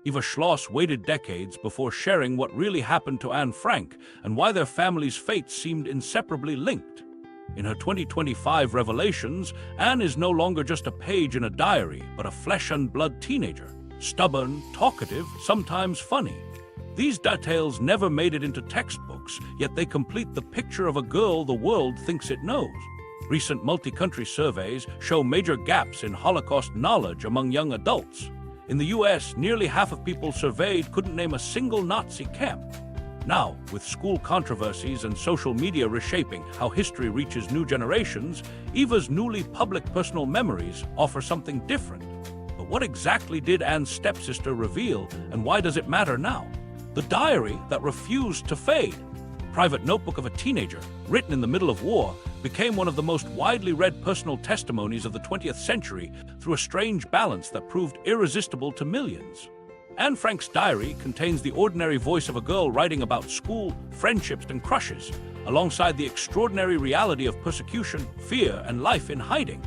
Eva Schloss waited decades before sharing what really happened to Anne Frank and why their family's fates seemed inseparably linked. In her 2025 revelations, Anne is no longer just a page in a diary, but a flesh-and-blood teenager, stubborn, talkative, sometimes funny. These details never made it into textbooks, yet they complete the picture of a girl the world thinks it knows. Recent multi-country surveys show major gaps in Holocaust knowledge among young adults. In the US, nearly half of people surveyed couldn't name a single Nazi camp. Now, with school controversies and social media reshaping how history reaches new generations, Eva's newly public personal memories offer something different. But what exactly did Anne's stepsister reveal, and why does it matter now? The diary that refused to fade. Private notebook of a teenager, written in the middle of war, became one of the most widely read personal testimonies of the 20th century through a strange balance that proved irresistible to millions. Anne Frank's diary contains the ordinary voice of a girl writing about school, friendships, and crushes, alongside the extraordinary reality of persecution, fear, and life in hiding.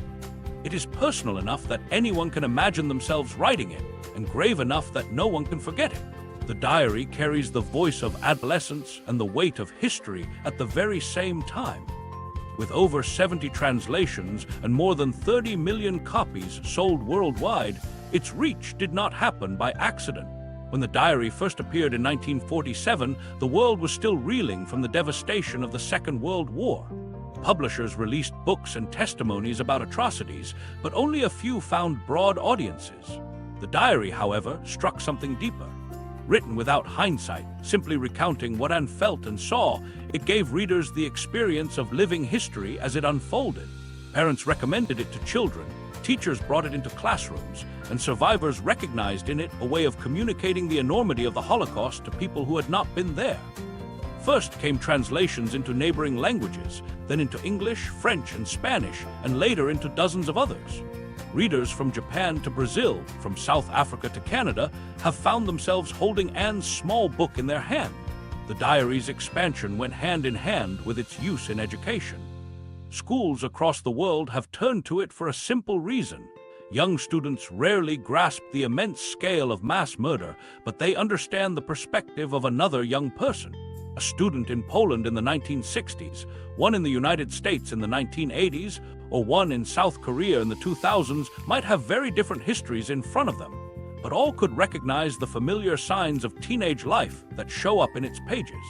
It is personal enough that anyone can imagine themselves writing it, and grave enough that no one can forget it. The diary carries the voice of adolescence and the weight of history at the very same time. With over 70 translations and more than 30 million copies sold worldwide, its reach did not happen by accident. When the diary first appeared in 1947, the world was still reeling from the devastation of the Second World War. Publishers released books and testimonies about atrocities, but only a few found broad audiences. The diary, however, struck something deeper. Written without hindsight, simply recounting what Anne felt and saw, it gave readers the experience of living history as it unfolded. Parents recommended it to children, teachers brought it into classrooms, and survivors recognized in it a way of communicating the enormity of the Holocaust to people who had not been there. First came translations into neighboring languages, then into English, French, and Spanish, and later into dozens of others. Readers from Japan to Brazil, from South Africa to Canada, have found themselves holding Anne's small book in their hand. The diary's expansion went hand in hand with its use in education. Schools across the world have turned to it for a simple reason. Young students rarely grasp the immense scale of mass murder, but they understand the perspective of another young person. A student in Poland in the 1960s, one in the United States in the 1980s, or one in South Korea in the 2000s might have very different histories in front of them, but all could recognize the familiar signs of teenage life that show up in its pages.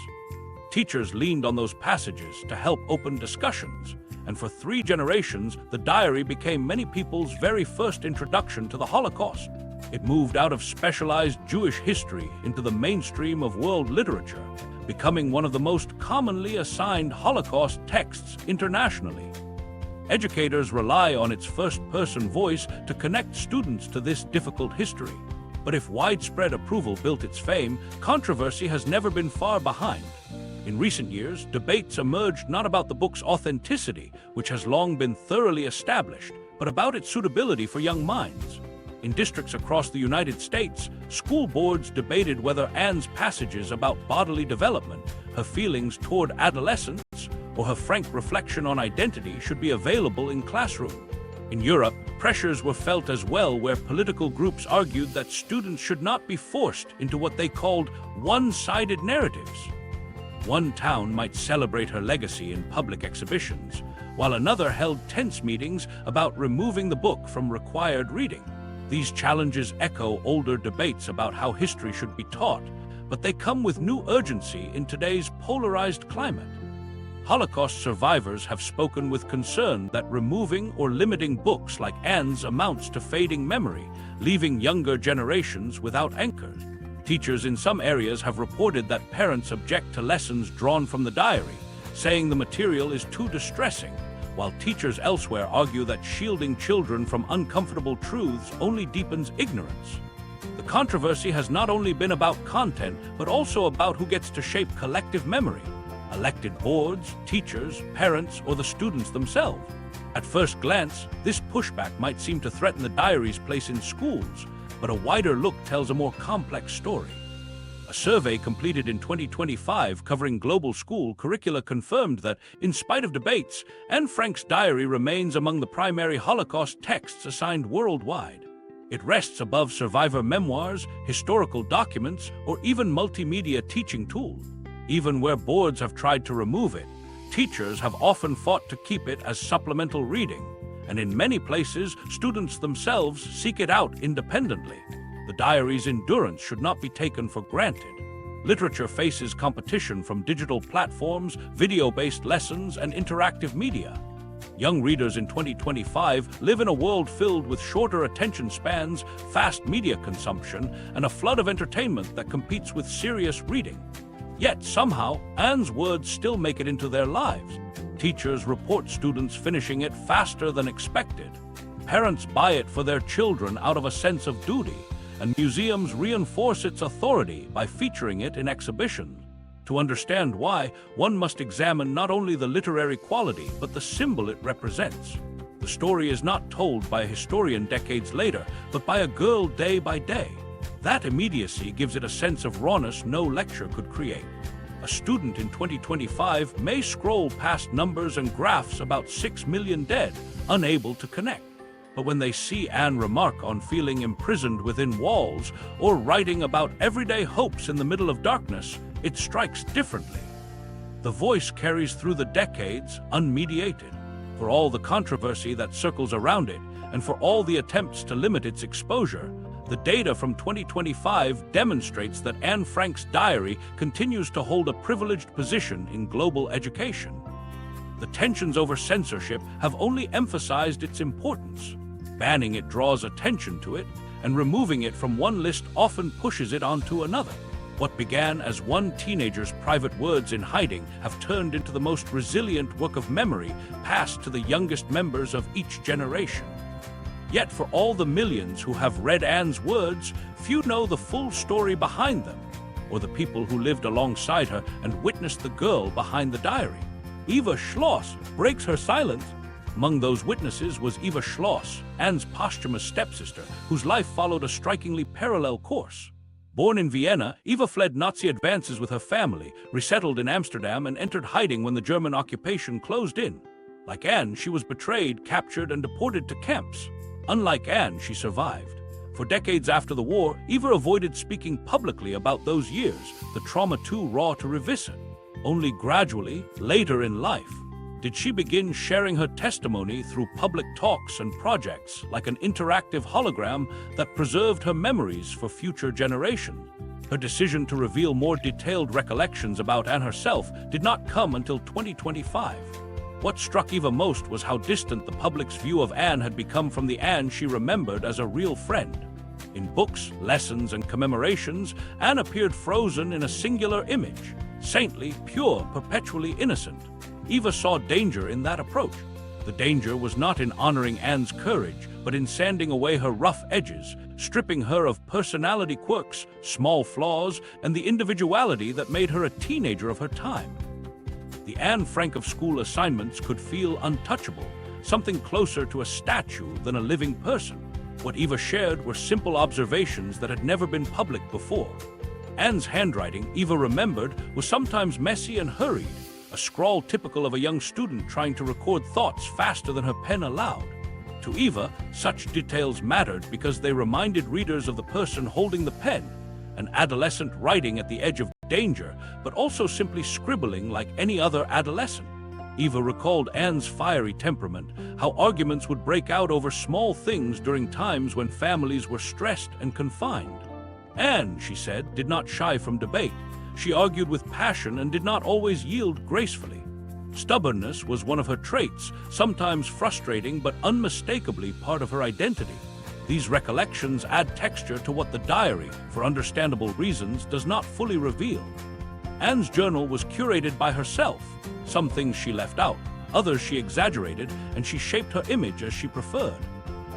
Teachers leaned on those passages to help open discussions, and for 3 generations, the diary became many people's very first introduction to the Holocaust. It moved out of specialized Jewish history into the mainstream of world literature, becoming one of the most commonly assigned Holocaust texts internationally. Educators rely on its first-person voice to connect students to this difficult history. But if widespread approval built its fame, controversy has never been far behind. In recent years, debates emerged not about the book's authenticity, which has long been thoroughly established, but about its suitability for young minds. In districts across the United States, school boards debated whether Anne's passages about bodily development, her feelings toward adolescence, or her frank reflection on identity should be available in classroom. In Europe, pressures were felt as well, where political groups argued that students should not be forced into what they called one-sided narratives. One town might celebrate her legacy in public exhibitions, while another held tense meetings about removing the book from required reading. These challenges echo older debates about how history should be taught, but they come with new urgency in today's polarized climate. Holocaust survivors have spoken with concern that removing or limiting books like Anne's amounts to fading memory, leaving younger generations without anchors. Teachers in some areas have reported that parents object to lessons drawn from the diary, saying the material is too distressing, while teachers elsewhere argue that shielding children from uncomfortable truths only deepens ignorance. The controversy has not only been about content, but also about who gets to shape collective memory. Elected boards, teachers, parents, or the students themselves. At first glance, this pushback might seem to threaten the diary's place in schools, but a wider look tells a more complex story. A survey completed in 2025 covering global school curricula confirmed that, in spite of debates, Anne Frank's diary remains among the primary Holocaust texts assigned worldwide. It rests above survivor memoirs, historical documents, or even multimedia teaching tools. Even where boards have tried to remove it, teachers have often fought to keep it as supplemental reading, and in many places, students themselves seek it out independently. The diary's endurance should not be taken for granted. Literature faces competition from digital platforms, video-based lessons, and interactive media. Young readers in 2025 live in a world filled with shorter attention spans, fast media consumption, and a flood of entertainment that competes with serious reading. Yet somehow, Anne's words still make it into their lives. Teachers report students finishing it faster than expected. Parents buy it for their children out of a sense of duty, and museums reinforce its authority by featuring it in exhibitions. To understand why, one must examine not only the literary quality, but the symbol it represents. The story is not told by a historian decades later, but by a girl day by day. That immediacy gives it a sense of rawness no lecture could create. A student in 2025 may scroll past numbers and graphs about 6 million dead, unable to connect. But when they see Anne remark on feeling imprisoned within walls, or writing about everyday hopes in the middle of darkness, it strikes differently. The voice carries through the decades, unmediated. For all the controversy that circles around it, and for all the attempts to limit its exposure, the data from 2025 demonstrates that Anne Frank's diary continues to hold a privileged position in global education. The tensions over censorship have only emphasized its importance. Banning it draws attention to it, and removing it from one list often pushes it onto another. What began as one teenager's private words in hiding have turned into the most resilient work of memory passed to the youngest members of each generation. Yet for all the millions who have read Anne's words, few know the full story behind them, or the people who lived alongside her and witnessed the girl behind the diary. Eva Schloss breaks her silence. Among those witnesses was Eva Schloss, Anne's posthumous stepsister, whose life followed a strikingly parallel course. Born in Vienna, Eva fled Nazi advances with her family, resettled in Amsterdam, and entered hiding when the German occupation closed in. Like Anne, she was betrayed, captured, and deported to camps. Unlike Anne, she survived. For decades after the war, Eva avoided speaking publicly about those years, the trauma too raw to revisit. Only gradually, later in life, did she begin sharing her testimony through public talks and projects like an interactive hologram that preserved her memories for future generations. Her decision to reveal more detailed recollections about Anne herself did not come until 2025. What struck Eva most was how distant the public's view of Anne had become from the Anne she remembered as a real friend. In books, lessons, and commemorations, Anne appeared frozen in a singular image, saintly, pure, perpetually innocent. Eva saw danger in that approach. The danger was not in honoring Anne's courage, but in sanding away her rough edges, stripping her of personality quirks, small flaws, and the individuality that made her a teenager of her time. The Anne Frank of school assignments could feel untouchable, something closer to a statue than a living person. What Eva shared were simple observations that had never been public before. Anne's handwriting, Eva remembered, was sometimes messy and hurried, a scrawl typical of a young student trying to record thoughts faster than her pen allowed. To Eva, such details mattered because they reminded readers of the person holding the pen, an adolescent writing at the edge of danger, but also simply scribbling like any other adolescent. Eva recalled Anne's fiery temperament, how arguments would break out over small things during times when families were stressed and confined. Anne, she said, did not shy from debate. She argued with passion and did not always yield gracefully. Stubbornness was one of her traits, sometimes frustrating but unmistakably part of her identity. These recollections add texture to what the diary, for understandable reasons, does not fully reveal. Anne's journal was curated by herself. Some things she left out, others she exaggerated, and she shaped her image as she preferred.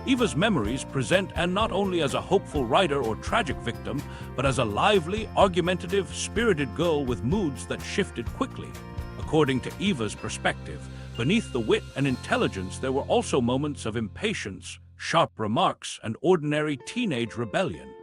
Eva's memories present Anne not only as a hopeful writer or tragic victim, but as a lively, argumentative, spirited girl with moods that shifted quickly. According to Eva's perspective, beneath the wit and intelligence there were also moments of impatience, sharp remarks, and ordinary teenage rebellion.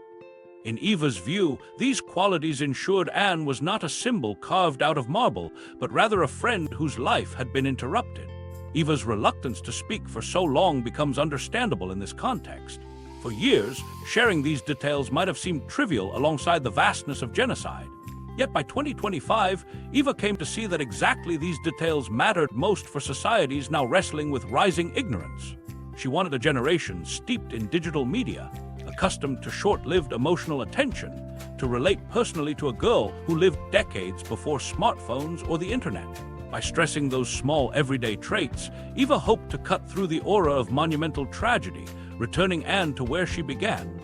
In Eva's view, these qualities ensured Anne was not a symbol carved out of marble, but rather a friend whose life had been interrupted. Eva's reluctance to speak for so long becomes understandable in this context. For years, sharing these details might have seemed trivial alongside the vastness of genocide. Yet by 2025, Eva came to see that exactly these details mattered most for societies now wrestling with rising ignorance. She wanted a generation steeped in digital media, accustomed to short-lived emotional attention, to relate personally to a girl who lived decades before smartphones or the internet. By stressing those small everyday traits, Eva hoped to cut through the aura of monumental tragedy, returning Anne to where she began.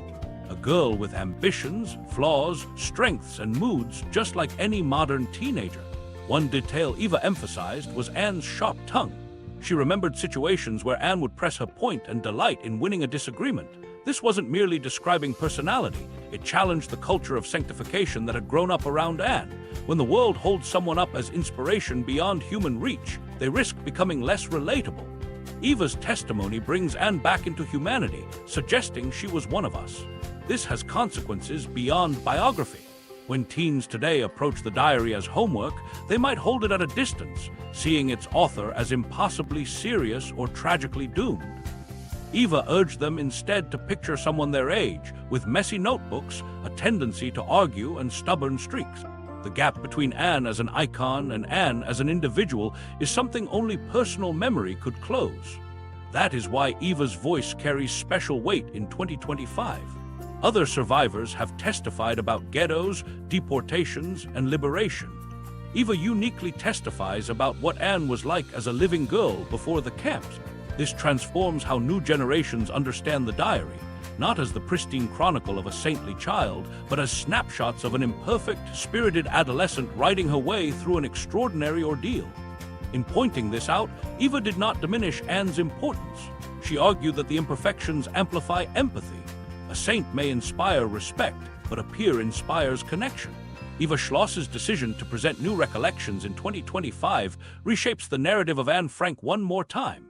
A girl with ambitions, flaws, strengths, and moods just like any modern teenager. One detail Eva emphasized was Anne's sharp tongue. She remembered situations where Anne would press her point and delight in winning a disagreement. This wasn't merely describing personality, it challenged the culture of sanctification that had grown up around Anne. When the world holds someone up as inspiration beyond human reach, they risk becoming less relatable. Eva's testimony brings Anne back into humanity, suggesting she was one of us. This has consequences beyond biography. When teens today approach the diary as homework, they might hold it at a distance, seeing its author as impossibly serious or tragically doomed. Eva urged them instead to picture someone their age, with messy notebooks, a tendency to argue, and stubborn streaks. The gap between Anne as an icon and Anne as an individual is something only personal memory could close. That is why Eva's voice carries special weight in 2025. Other survivors have testified about ghettos, deportations, and liberation. Eva uniquely testifies about what Anne was like as a living girl before the camps. This transforms how new generations understand the diary, not as the pristine chronicle of a saintly child, but as snapshots of an imperfect, spirited adolescent writing her way through an extraordinary ordeal. In pointing this out, Eva did not diminish Anne's importance. She argued that the imperfections amplify empathy. A saint may inspire respect, but a peer inspires connection. Eva Schloss's decision to present new recollections in 2025 reshapes the narrative of Anne Frank one more time.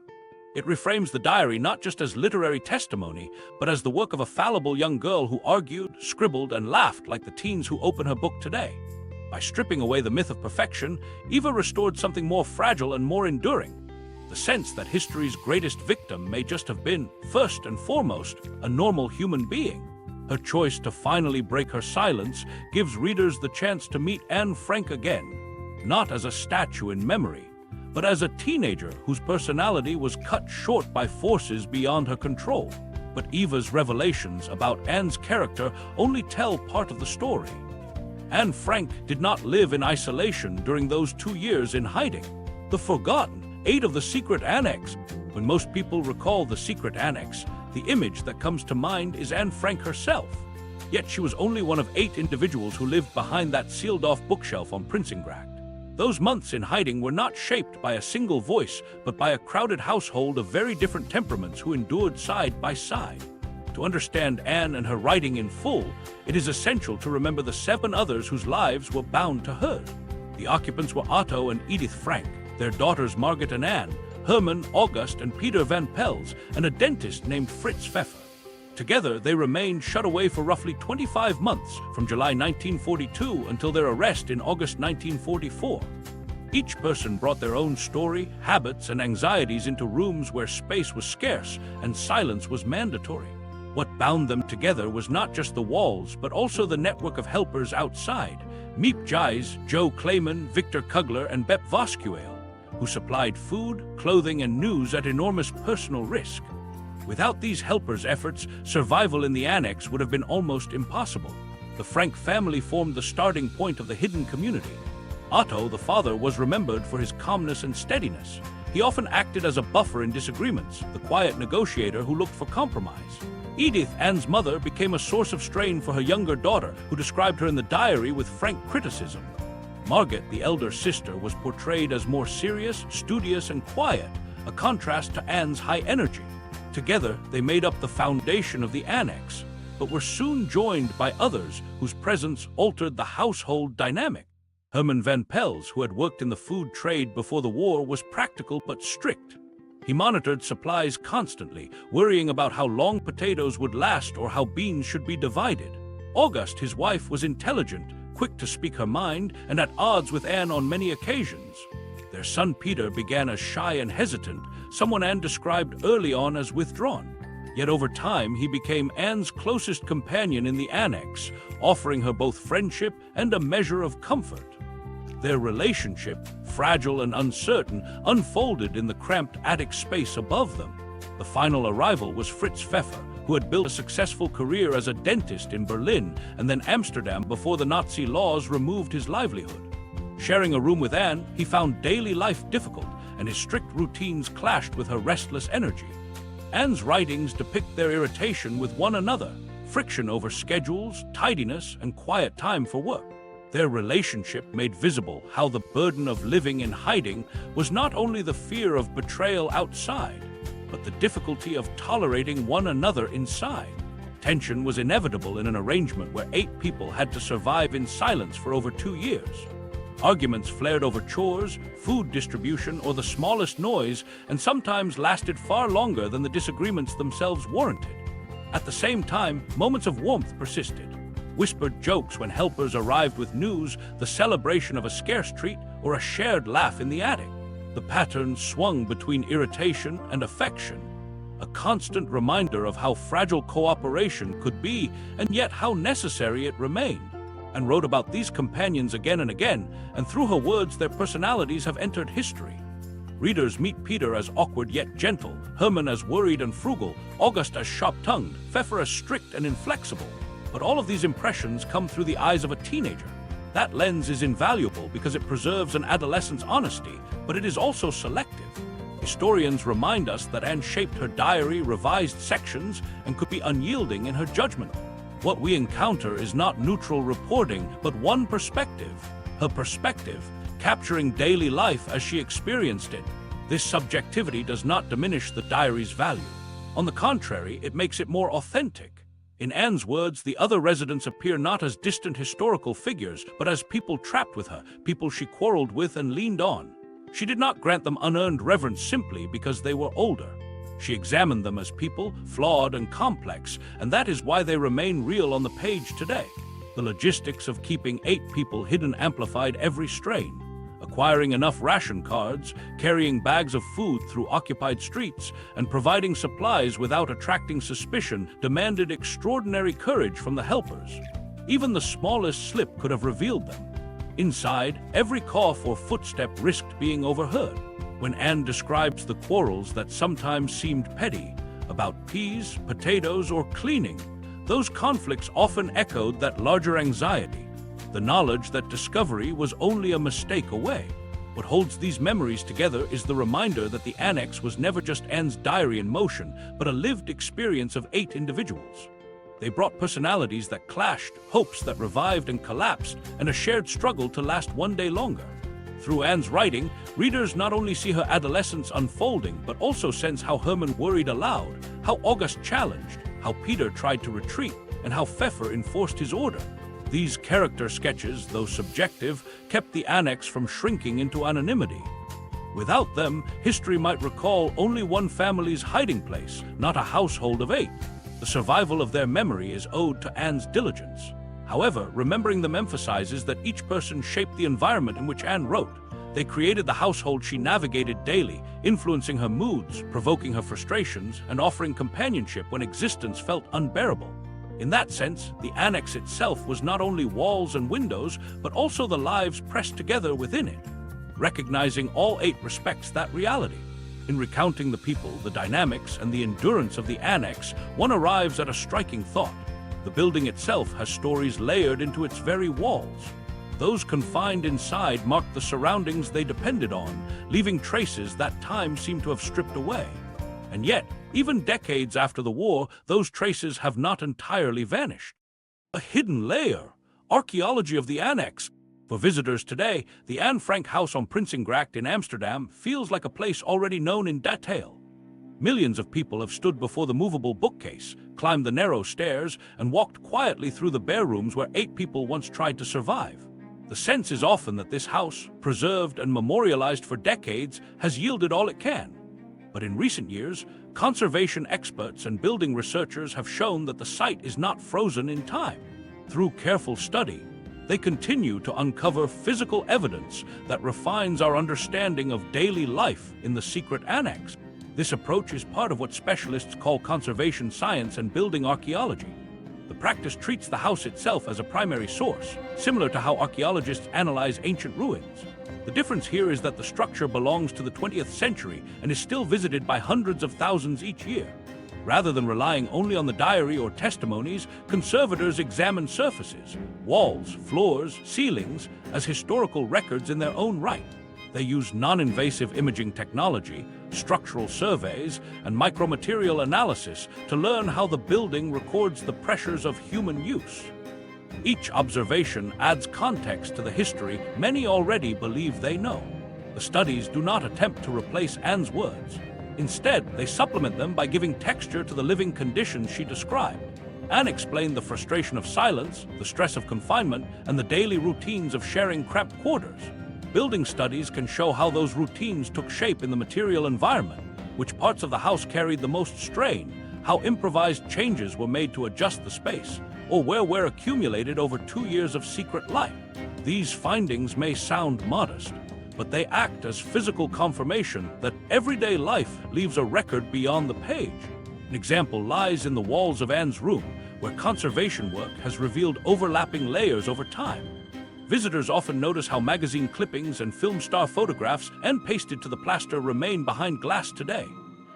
It reframes the diary not just as literary testimony, but as the work of a fallible young girl who argued, scribbled, and laughed like the teens who open her book today. By stripping away the myth of perfection, Eva restored something more fragile and more enduring. The sense that history's greatest victim may just have been, first and foremost, a normal human being. Her choice to finally break her silence gives readers the chance to meet Anne Frank again, not as a statue in memory, but as a teenager whose personality was cut short by forces beyond her control. But Eva's revelations about Anne's character only tell part of the story. Anne Frank did not live in isolation during those 2 years in hiding. The forgotten ate of the secret annex. When most people recall the secret annex, the image that comes to mind is Anne Frank herself. Yet she was only one of 8 individuals who lived behind that sealed-off bookshelf on Prinsengracht. Those months in hiding were not shaped by a single voice, but by a crowded household of very different temperaments who endured side by side. To understand Anne and her writing in full, it is essential to remember the 7 others whose lives were bound to hers. The occupants were Otto and Edith Frank, their daughters Margaret and Anne, Herman, August, and Peter van Pels, and a dentist named Fritz Pfeffer. Together, they remained shut away for roughly 25 months, from July 1942 until their arrest in August 1944. Each person brought their own story, habits, and anxieties into rooms where space was scarce and silence was mandatory. What bound them together was not just the walls, but also the network of helpers outside: Miep Jais, Joe Clayman, Victor Kugler, and Bep Voskuel, who supplied food, clothing, and news at enormous personal risk. Without these helpers' efforts, survival in the Annex would have been almost impossible. The Frank family formed the starting point of the hidden community. Otto, the father, was remembered for his calmness and steadiness. He often acted as a buffer in disagreements, the quiet negotiator who looked for compromise. Edith, Anne's mother, became a source of strain for her younger daughter, who described her in the diary with frank criticism. Margaret, the elder sister, was portrayed as more serious, studious, and quiet, a contrast to Anne's high energy. Together, they made up the foundation of the Annex, but were soon joined by others whose presence altered the household dynamic. Herman van Pels, who had worked in the food trade before the war, was practical but strict. He monitored supplies constantly, worrying about how long potatoes would last or how beans should be divided. August, his wife, was intelligent, quick to speak her mind, and at odds with Anne on many occasions. Their son Peter began as shy and hesitant, someone Anne described early on as withdrawn. Yet over time, he became Anne's closest companion in the Annex, offering her both friendship and a measure of comfort. Their relationship, fragile and uncertain, unfolded in the cramped attic space above them. The final arrival was Fritz Pfeffer, who had built a successful career as a dentist in Berlin and then Amsterdam before the Nazi laws removed his livelihood. Sharing a room with Anne, he found daily life difficult, and his strict routines clashed with her restless energy. Anne's writings depict their irritation with one another, friction over schedules, tidiness, and quiet time for work. Their relationship made visible how the burden of living in hiding was not only the fear of betrayal outside, but the difficulty of tolerating one another inside. Tension was inevitable in an arrangement where 8 people had to survive in silence for over 2 years. Arguments flared over chores, food distribution, or the smallest noise, and sometimes lasted far longer than the disagreements themselves warranted. At the same time, moments of warmth persisted. Whispered jokes when helpers arrived with news, the celebration of a scarce treat, or a shared laugh in the attic. The pattern swung between irritation and affection, a constant reminder of how fragile cooperation could be and yet how necessary it remained. Anne wrote about these companions again and again, and through her words their personalities have entered history. Readers meet Peter as awkward yet gentle, Hermann as worried and frugal, August as sharp-tongued, Pfeffer as strict and inflexible. But all of these impressions come through the eyes of a teenager. That lens is invaluable because it preserves an adolescent's honesty, but it is also selective. Historians remind us that Anne shaped her diary, revised sections, and could be unyielding in her judgment. What we encounter is not neutral reporting, but one perspective. Her perspective, capturing daily life as she experienced it. This subjectivity does not diminish the diary's value. On the contrary, it makes it more authentic. In Anne's words, the other residents appear not as distant historical figures, but as people trapped with her, people she quarreled with and leaned on. She did not grant them unearned reverence simply because they were older. She examined them as people, flawed and complex, and that is why they remain real on the page today. The logistics of keeping 8 people hidden amplified every strain. Acquiring enough ration cards, carrying bags of food through occupied streets, and providing supplies without attracting suspicion demanded extraordinary courage from the helpers. Even the smallest slip could have revealed them. Inside, every cough or footstep risked being overheard. When Anne describes the quarrels that sometimes seemed petty, about peas, potatoes, or cleaning, those conflicts often echoed that larger anxiety, the knowledge that discovery was only a mistake away. What holds these memories together is the reminder that the Annex was never just Anne's diary in motion, but a lived experience of 8 individuals. They brought personalities that clashed, hopes that revived and collapsed, and a shared struggle to last one day longer. Through Anne's writing, readers not only see her adolescence unfolding, but also sense how Hermann worried aloud, how August challenged, how Peter tried to retreat, and how Pfeffer enforced his order. These character sketches, though subjective, kept the Annex from shrinking into anonymity. Without them, history might recall only one family's hiding place, not a household of 8. The survival of their memory is owed to Anne's diligence. However, remembering them emphasizes that each person shaped the environment in which Anne wrote. They created the household she navigated daily, influencing her moods, provoking her frustrations, and offering companionship when existence felt unbearable. In that sense, the Annex itself was not only walls and windows, but also the lives pressed together within it. Recognizing all 8 respects that reality. In recounting the people, the dynamics, and the endurance of the Annex, one arrives at a striking thought. The building itself has stories layered into its very walls. Those confined inside marked the surroundings they depended on, leaving traces that time seemed to have stripped away. And yet, even decades after the war, those traces have not entirely vanished. A hidden layer, archaeology of the Annex. For visitors today, the Anne Frank house on Prinsengracht in Amsterdam feels like a place already known in detail. Millions of people have stood before the movable bookcase, climbed the narrow stairs, and walked quietly through the bare rooms where 8 people once tried to survive. The sense is often that this house, preserved and memorialized for decades, has yielded all it can. But in recent years, conservation experts and building researchers have shown that the site is not frozen in time. Through careful study, they continue to uncover physical evidence that refines our understanding of daily life in the secret Annex. This approach is part of what specialists call conservation science and building archaeology. The practice treats the house itself as a primary source, similar to how archaeologists analyze ancient ruins. The difference here is that the structure belongs to the 20th century and is still visited by hundreds of thousands each year. Rather than relying only on the diary or testimonies, conservators examine surfaces, walls, floors, ceilings, as historical records in their own right. They use non-invasive imaging technology, structural surveys, and micromaterial analysis to learn how the building records the pressures of human use. Each observation adds context to the history many already believe they know. The studies do not attempt to replace Anne's words. Instead, they supplement them by giving texture to the living conditions she described. Anne explained the frustration of silence, the stress of confinement, and the daily routines of sharing cramped quarters. Building studies can show how those routines took shape in the material environment, which parts of the house carried the most strain, how improvised changes were made to adjust the space, or where wear accumulated over 2 years of secret life. These findings may sound modest, but they act as physical confirmation that everyday life leaves a record beyond the page. An example lies in the walls of Anne's room, where conservation work has revealed overlapping layers over time. Visitors often notice how magazine clippings and film star photographs and pasted to the plaster remain behind glass today.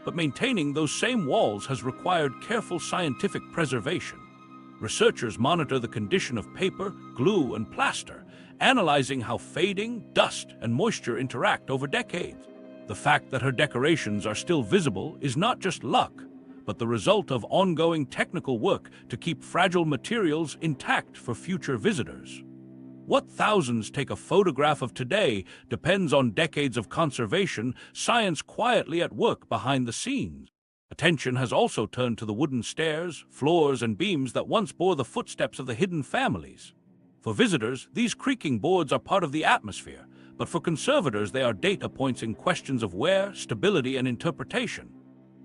But maintaining those same walls has required careful scientific preservation. Researchers monitor the condition of paper, glue, and plaster, analyzing how fading, dust, and moisture interact over decades. The fact that her decorations are still visible is not just luck, but the result of ongoing technical work to keep fragile materials intact for future visitors. What thousands take a photograph of today depends on decades of conservation science quietly at work behind the scenes. Attention has also turned to the wooden stairs, floors, and beams that once bore the footsteps of the hidden families. For visitors, these creaking boards are part of the atmosphere, but for conservators, they are data points in questions of wear, stability, and interpretation.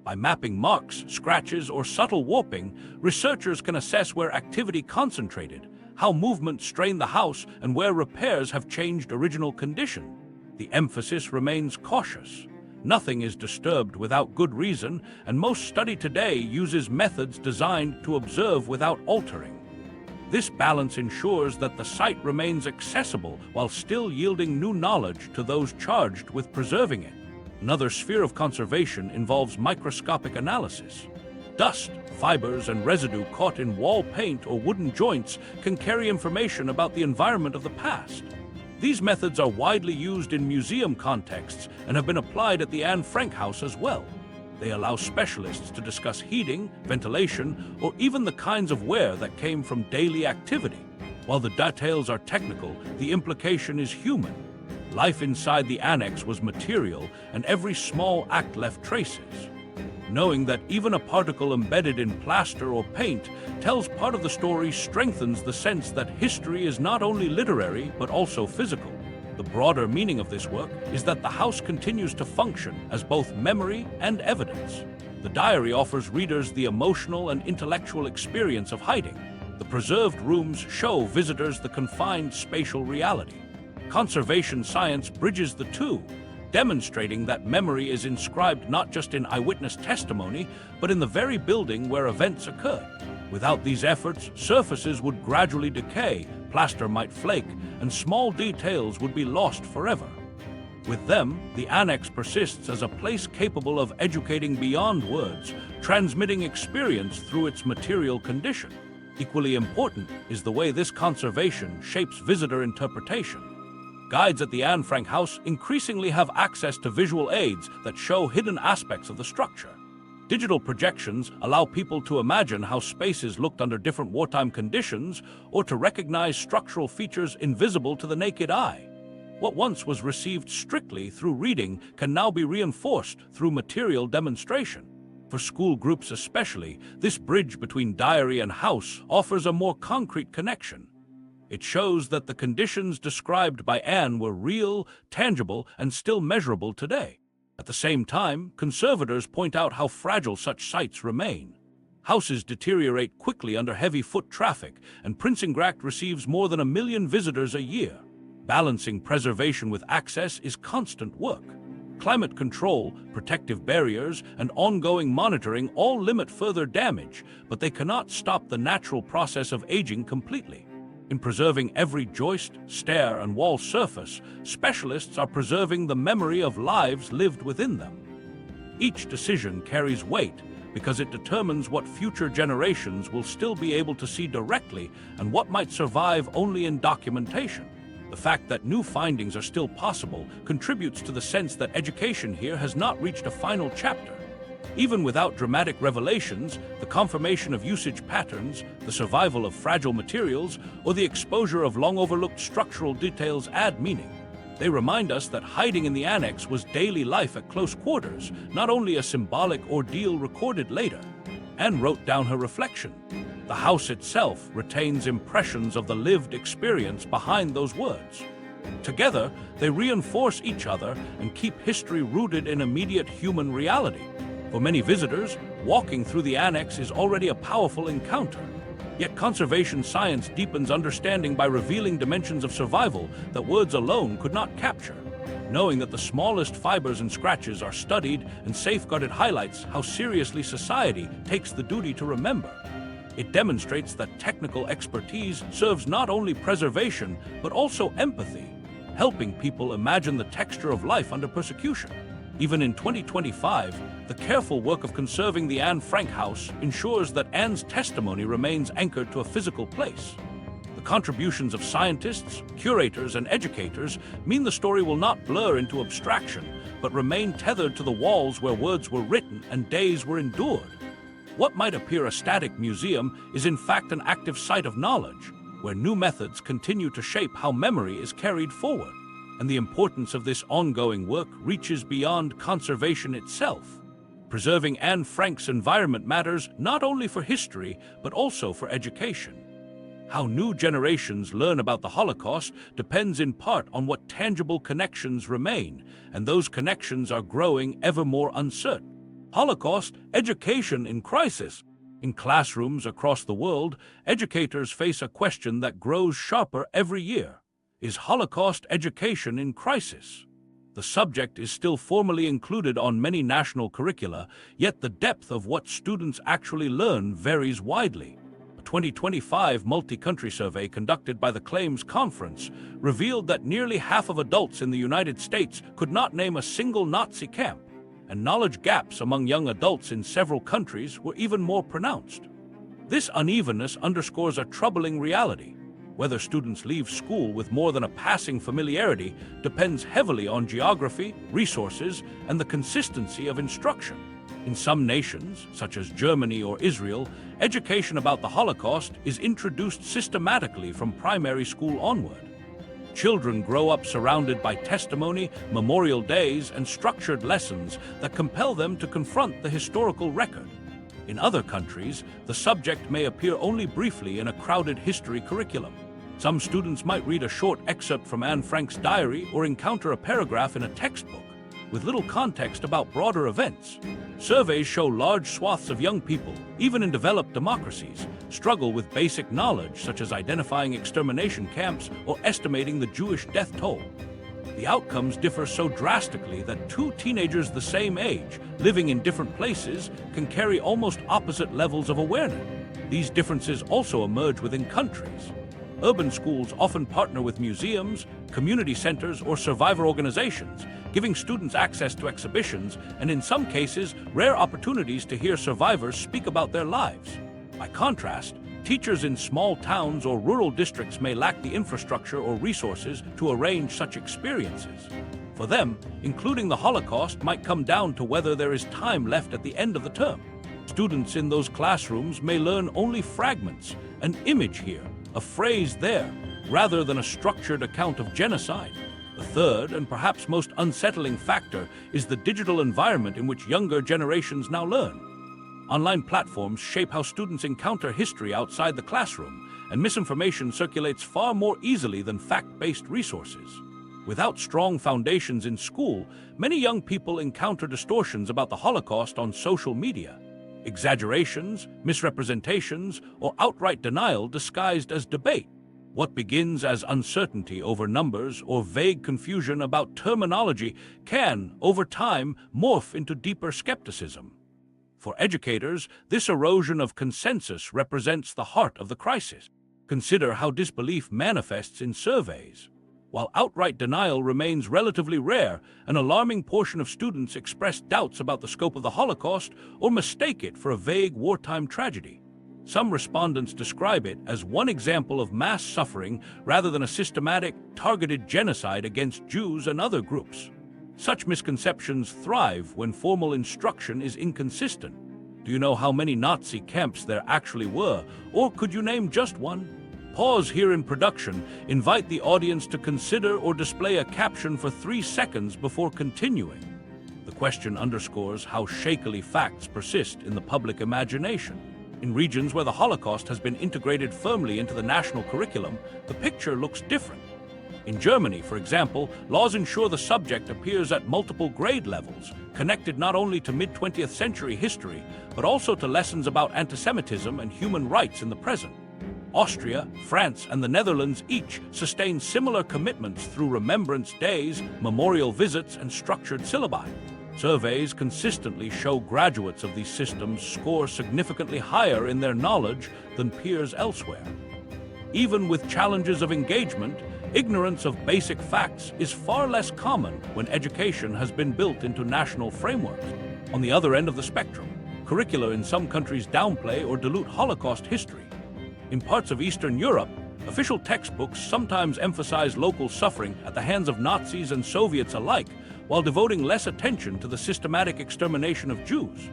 By mapping marks, scratches, or subtle warping, researchers can assess where activity concentrated, how movement strained the house, and where repairs have changed original condition. The emphasis remains cautious. Nothing is disturbed without good reason, and most study today uses methods designed to observe without altering. This balance ensures that the site remains accessible while still yielding new knowledge to those charged with preserving it. Another sphere of conservation involves microscopic analysis. Dust, fibers, and residue caught in wall paint or wooden joints can carry information about the environment of the past. These methods are widely used in museum contexts and have been applied at the Anne Frank house as well. They allow specialists to discuss heating, ventilation, or even the kinds of wear that came from daily activity. While the details are technical, the implication is human. Life inside the annex was material, and every small act left traces. Knowing that even a particle embedded in plaster or paint tells part of the story strengthens the sense that history is not only literary but also physical. The broader meaning of this work is that the house continues to function as both memory and evidence. The diary offers readers the emotional and intellectual experience of hiding. The preserved rooms show visitors the confined spatial reality. Conservation science bridges the two, demonstrating that memory is inscribed not just in eyewitness testimony, but in the very building where events occurred. Without these efforts, surfaces would gradually decay, plaster might flake, and small details would be lost forever. With them, the annex persists as a place capable of educating beyond words, transmitting experience through its material condition. Equally important is the way this conservation shapes visitor interpretation. Guides at the Anne Frank house increasingly have access to visual aids that show hidden aspects of the structure. Digital projections allow people to imagine how spaces looked under different wartime conditions or to recognize structural features invisible to the naked eye. What once was received strictly through reading can now be reinforced through material demonstration. For school groups especially, this bridge between diary and house offers a more concrete connection. It shows that the conditions described by Anne were real, tangible, and still measurable today. At the same time, conservators point out how fragile such sites remain. Houses deteriorate quickly under heavy foot traffic, and Prinsengracht receives more than 1 million visitors a year. Balancing preservation with access is constant work. climate control, protective barriers, and ongoing monitoring all limit further damage, but they cannot stop the natural process of aging completely. In preserving every joist, stair, and wall surface, specialists are preserving the memory of lives lived within them. Each decision carries weight because it determines what future generations will still be able to see directly and what might survive only in documentation. The fact that new findings are still possible contributes to the sense that education here has not reached a final chapter. Even without dramatic revelations, the confirmation of usage patterns, the survival of fragile materials, or the exposure of long-overlooked structural details add meaning. They remind us that hiding in the Annex was daily life at close quarters, not only a symbolic ordeal recorded later. Anne wrote down her reflection. The house itself retains impressions of the lived experience behind those words. Together, they reinforce each other and keep history rooted in immediate human reality. For many visitors, walking through the Annex is already a powerful encounter. Yet conservation science deepens understanding by revealing dimensions of survival that words alone could not capture. Knowing that the smallest fibers and scratches are studied and safeguarded highlights how seriously society takes the duty to remember. It demonstrates that technical expertise serves not only preservation, but also empathy, helping people imagine the texture of life under persecution. Even in 2025, the careful work of conserving the Anne Frank house ensures that Anne's testimony remains anchored to a physical place. The contributions of scientists, curators, and educators mean the story will not blur into abstraction, but remain tethered to the walls where words were written and days were endured. What might appear a static museum is in fact an active site of knowledge, where new methods continue to shape how memory is carried forward. And the importance of this ongoing work reaches beyond conservation itself. Preserving Anne Frank's environment matters not only for history, but also for education. How new generations learn about the Holocaust depends in part on what tangible connections remain, and those connections are growing ever more uncertain. Holocaust education in crisis. In classrooms across the world, educators face a question that grows sharper every year. Is Holocaust education in crisis? The subject is still formally included on many national curricula, yet the depth of what students actually learn varies widely. A 2025 multi-country survey conducted by the Claims Conference revealed that nearly half of adults in the United States could not name a single Nazi camp, and knowledge gaps among young adults in several countries were even more pronounced. This unevenness underscores a troubling reality. Whether students leave school with more than a passing familiarity depends heavily on geography, resources, and the consistency of instruction. In some nations, such as Germany or Israel, education about the Holocaust is introduced systematically from primary school onward. Children grow up surrounded by testimony, memorial days, and structured lessons that compel them to confront the historical record. In other countries, the subject may appear only briefly in a crowded history curriculum. Some students might read a short excerpt from Anne Frank's diary or encounter a paragraph in a textbook, with little context about broader events. Surveys show large swaths of young people, even in developed democracies, struggle with basic knowledge such as identifying extermination camps or estimating the Jewish death toll. The outcomes differ so drastically that two teenagers the same age, living in different places, can carry almost opposite levels of awareness. These differences also emerge within countries. Urban schools often partner with museums, community centers, or survivor organizations, giving students access to exhibitions and, in some cases, rare opportunities to hear survivors speak about their lives. By contrast, teachers in small towns or rural districts may lack the infrastructure or resources to arrange such experiences. For them, including the Holocaust might come down to whether there is time left at the end of the term. Students in those classrooms may learn only fragments, an image here, a phrase there, rather than a structured account of genocide. The third, and perhaps most unsettling factor, is the digital environment in which younger generations now learn. Online platforms shape how students encounter history outside the classroom, and misinformation circulates far more easily than fact-based resources. Without strong foundations in school, many young people encounter distortions about the Holocaust on social media. Exaggerations, misrepresentations, or outright denial disguised as debate. What begins as uncertainty over numbers or vague confusion about terminology can, over time, morph into deeper skepticism. For educators, this erosion of consensus represents the heart of the crisis. Consider how disbelief manifests in surveys. While outright denial remains relatively rare, an alarming portion of students express doubts about the scope of the Holocaust or mistake it for a vague wartime tragedy. Some respondents describe it as one example of mass suffering rather than a systematic, targeted genocide against Jews and other groups. Such misconceptions thrive when formal instruction is inconsistent. Do you know how many Nazi camps there actually were, or could you name just one? Pause here in production, invite the audience to consider or display a caption for 3 seconds before continuing. The question underscores how shakily facts persist in the public imagination. In regions where the Holocaust has been integrated firmly into the national curriculum, the picture looks different. In Germany, for example, laws ensure the subject appears at multiple grade levels, connected not only to mid-20th century history, but also to lessons about anti-Semitism and human rights in the present. Austria, France, and the Netherlands each sustain similar commitments through remembrance days, memorial visits, and structured syllabi. Surveys consistently show graduates of these systems score significantly higher in their knowledge than peers elsewhere. Even with challenges of engagement, ignorance of basic facts is far less common when education has been built into national frameworks. On the other end of the spectrum, curricula in some countries downplay or dilute Holocaust history. In parts of Eastern Europe, official textbooks sometimes emphasize local suffering at the hands of Nazis and Soviets alike, while devoting less attention to the systematic extermination of Jews.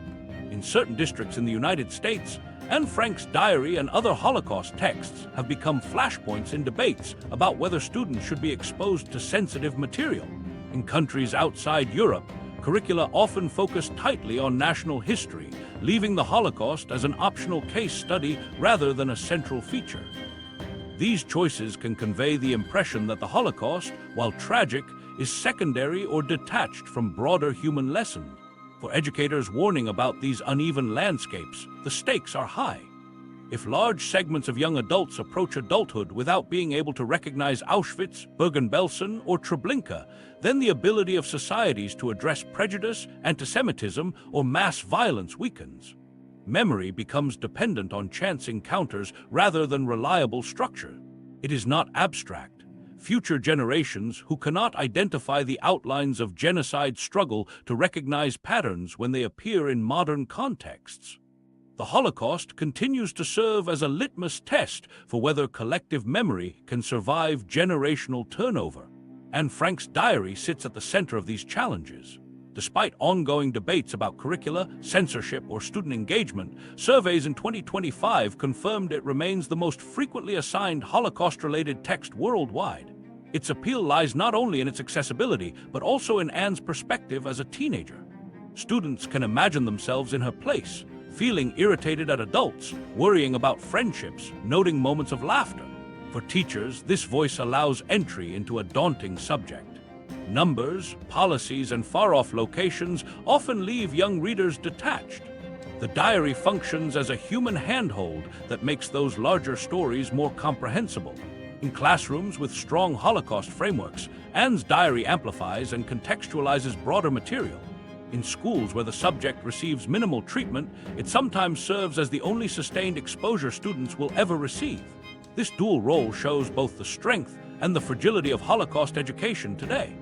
In certain districts in the United States, Anne Frank's diary and other Holocaust texts have become flashpoints in debates about whether students should be exposed to sensitive material. In countries outside Europe, curricula often focus tightly on national history, leaving the Holocaust as an optional case study rather than a central feature. These choices can convey the impression that the Holocaust, while tragic, is secondary or detached from broader human lessons. For educators warning about these uneven landscapes, the stakes are high. If large segments of young adults approach adulthood without being able to recognize Auschwitz, Bergen-Belsen, or Treblinka, then the ability of societies to address prejudice, anti-Semitism, or mass violence weakens. Memory becomes dependent on chance encounters rather than reliable structure. It is not abstract. Future generations who cannot identify the outlines of genocide struggle to recognize patterns when they appear in modern contexts. The Holocaust continues to serve as a litmus test for whether collective memory can survive generational turnover. Anne Frank's diary sits at the center of these challenges. Despite ongoing debates about curricula, censorship, or student engagement, surveys in 2025 confirmed it remains the most frequently assigned Holocaust-related text worldwide. Its appeal lies not only in its accessibility, but also in Anne's perspective as a teenager. Students can imagine themselves in her place, feeling irritated at adults, worrying about friendships, noting moments of laughter. For teachers, this voice allows entry into a daunting subject. Numbers, policies, and far-off locations often leave young readers detached. The diary functions as a human handhold that makes those larger stories more comprehensible. In classrooms with strong Holocaust frameworks, Anne's diary amplifies and contextualizes broader material. In schools where the subject receives minimal treatment, it sometimes serves as the only sustained exposure students will ever receive. This dual role shows both the strength and the fragility of Holocaust education today.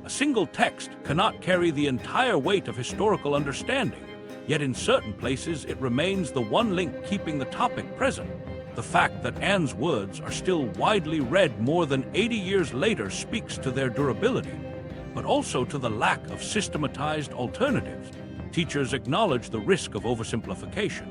A single text cannot carry the entire weight of historical understanding, yet in certain places it remains the one link keeping the topic present. The fact that Anne's words are still widely read more than 80 years later speaks to their durability, but also to the lack of systematized alternatives. Teachers acknowledge the risk of oversimplification.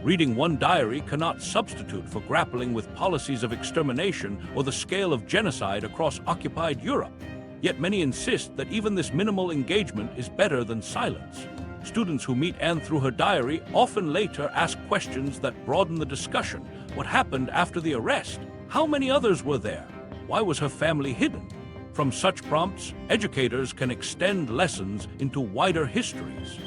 Reading one diary cannot substitute for grappling with policies of extermination or the scale of genocide across occupied Europe. Yet many insist that even this minimal engagement is better than silence. Students who meet Anne through her diary often later ask questions that broaden the discussion. What happened after the arrest? How many others were there? Why was her family hidden? From such prompts, educators can extend lessons into wider histories.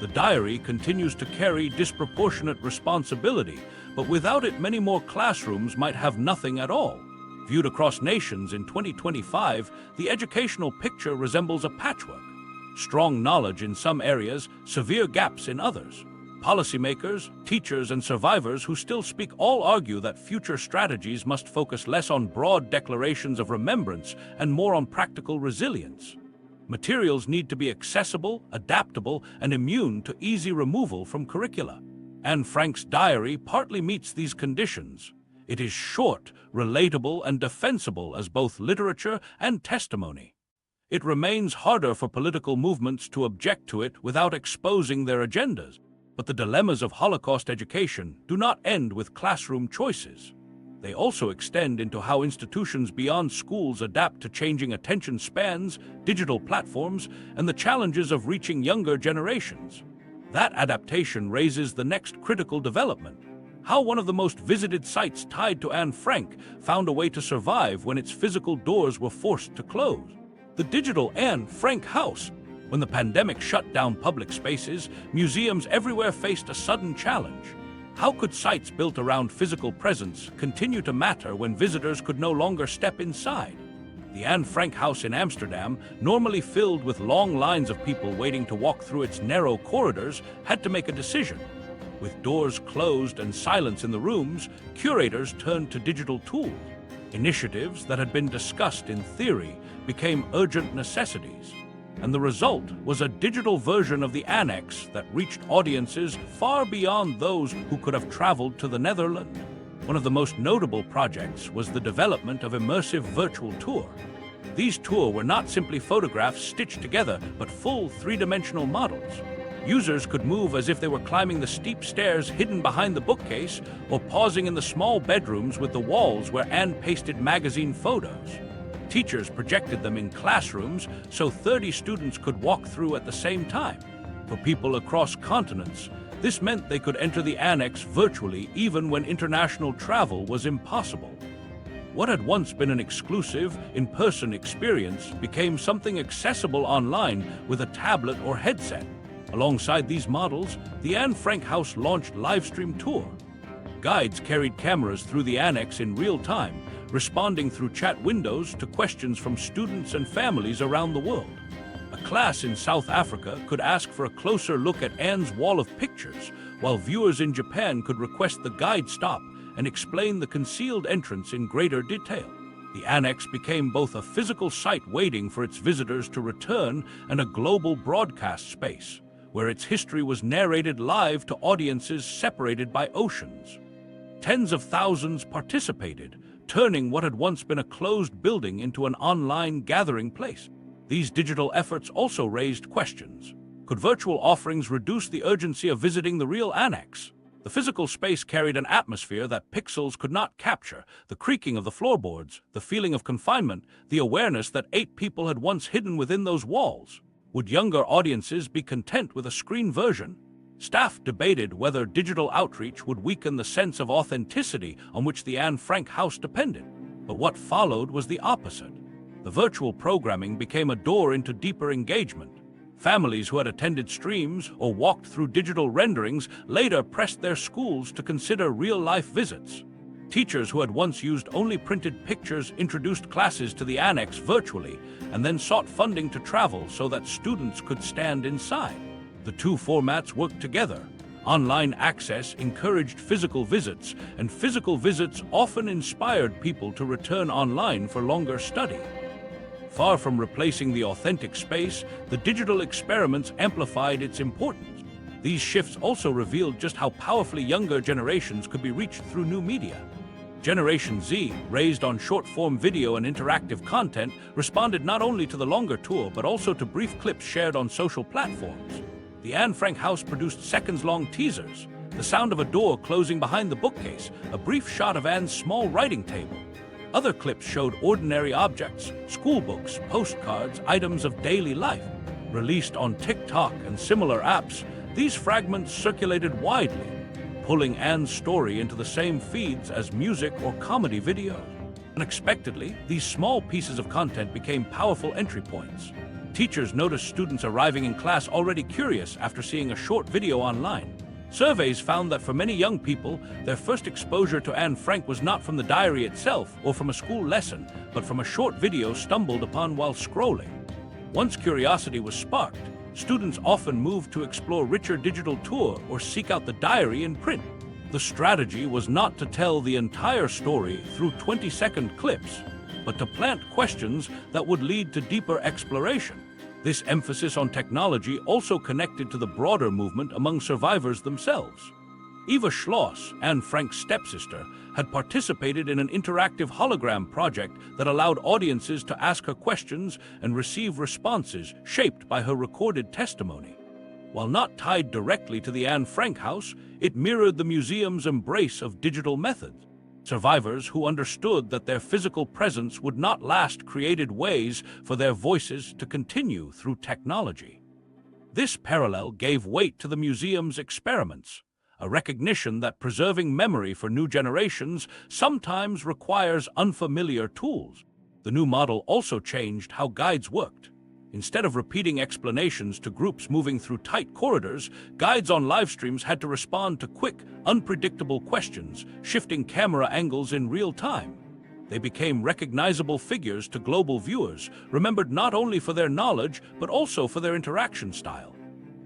The diary continues to carry disproportionate responsibility, but without it, many more classrooms might have nothing at all. Viewed across nations in 2025, the educational picture resembles a patchwork. Strong knowledge in some areas, severe gaps in others. Policymakers, teachers, and survivors who still speak all argue that future strategies must focus less on broad declarations of remembrance and more on practical resilience. Materials need to be accessible, adaptable, and immune to easy removal from curricula. Anne Frank's diary partly meets these conditions. It is short, relatable, and defensible as both literature and testimony. It remains harder for political movements to object to it without exposing their agendas. But the dilemmas of Holocaust education do not end with classroom choices. They also extend into how institutions beyond schools adapt to changing attention spans, digital platforms, and the challenges of reaching younger generations. That adaptation raises the next critical development: how one of the most visited sites tied to Anne Frank found a way to survive when its physical doors were forced to close. The digital Anne Frank house. When the pandemic shut down public spaces, museums everywhere faced a sudden challenge. How could sites built around physical presence continue to matter when visitors could no longer step inside? The Anne Frank house in Amsterdam, normally filled with long lines of people waiting to walk through its narrow corridors, had to make a decision. With doors closed and silence in the rooms, curators turned to digital tools. Initiatives that had been discussed in theory became urgent necessities. And the result was a digital version of the Annex that reached audiences far beyond those who could have traveled to the Netherlands. One of the most notable projects was the development of immersive virtual tour. These tours were not simply photographs stitched together, but full three-dimensional models. Users could move as if they were climbing the steep stairs hidden behind the bookcase or pausing in the small bedrooms with the walls where Anne pasted magazine photos. Teachers projected them in classrooms so 30 students could walk through at the same time. For people across continents, this meant they could enter the Annex virtually even when international travel was impossible. What had once been an exclusive, in-person experience became something accessible online with a tablet or headset. Alongside these models, the Anne Frank House launched live-stream tour. Guides carried cameras through the Annex in real time, responding through chat windows to questions from students and families around the world. A class in South Africa could ask for a closer look at Anne's wall of pictures, while viewers in Japan could request the guide stop and explain the concealed entrance in greater detail. The Annex became both a physical site waiting for its visitors to return and a global broadcast space, where its history was narrated live to audiences separated by oceans. Tens of thousands participated, turning what had once been a closed building into an online gathering place. These digital efforts also raised questions. Could virtual offerings reduce the urgency of visiting the real Annex? The physical space carried an atmosphere that pixels could not capture: the creaking of the floorboards, the feeling of confinement, the awareness that 8 people had once hidden within those walls. Would younger audiences be content with a screen version? Staff debated whether digital outreach would weaken the sense of authenticity on which the Anne Frank house depended. But what followed was the opposite. The virtual programming became a door into deeper engagement. Families who had attended streams or walked through digital renderings later pressed their schools to consider real-life visits. Teachers who had once used only printed pictures introduced classes to the Annex virtually and then sought funding to travel so that students could stand inside. The two formats worked together. Online access encouraged physical visits, and physical visits often inspired people to return online for longer study. Far from replacing the authentic space, the digital experiments amplified its importance. These shifts also revealed just how powerfully younger generations could be reached through new media. Generation Z, raised on short-form video and interactive content, responded not only to the longer tour but also to brief clips shared on social platforms. The Anne Frank house produced seconds-long teasers: the sound of a door closing behind the bookcase, a brief shot of Anne's small writing table. Other clips showed ordinary objects, school books, postcards, items of daily life. Released on TikTok and similar apps, these fragments circulated widely, pulling Anne's story into the same feeds as music or comedy videos. Unexpectedly, these small pieces of content became powerful entry points. Teachers noticed students arriving in class already curious after seeing a short video online. Surveys found that for many young people, their first exposure to Anne Frank was not from the diary itself or from a school lesson, but from a short video stumbled upon while scrolling. Once curiosity was sparked, students often moved to explore richer digital tour or seek out the diary in print. The strategy was not to tell the entire story through 20-second clips, but to plant questions that would lead to deeper exploration. This emphasis on technology also connected to the broader movement among survivors themselves. Eva Schloss, Anne Frank's stepsister, had participated in an interactive hologram project that allowed audiences to ask her questions and receive responses shaped by her recorded testimony. While not tied directly to the Anne Frank house, it mirrored the museum's embrace of digital methods. Survivors who understood that their physical presence would not last created ways for their voices to continue through technology. This parallel gave weight to the museum's experiments, a recognition that preserving memory for new generations sometimes requires unfamiliar tools. The new model also changed how guides worked. Instead of repeating explanations to groups moving through tight corridors, guides on live streams had to respond to quick, unpredictable questions, shifting camera angles in real time. They became recognizable figures to global viewers, remembered not only for their knowledge, but also for their interaction style.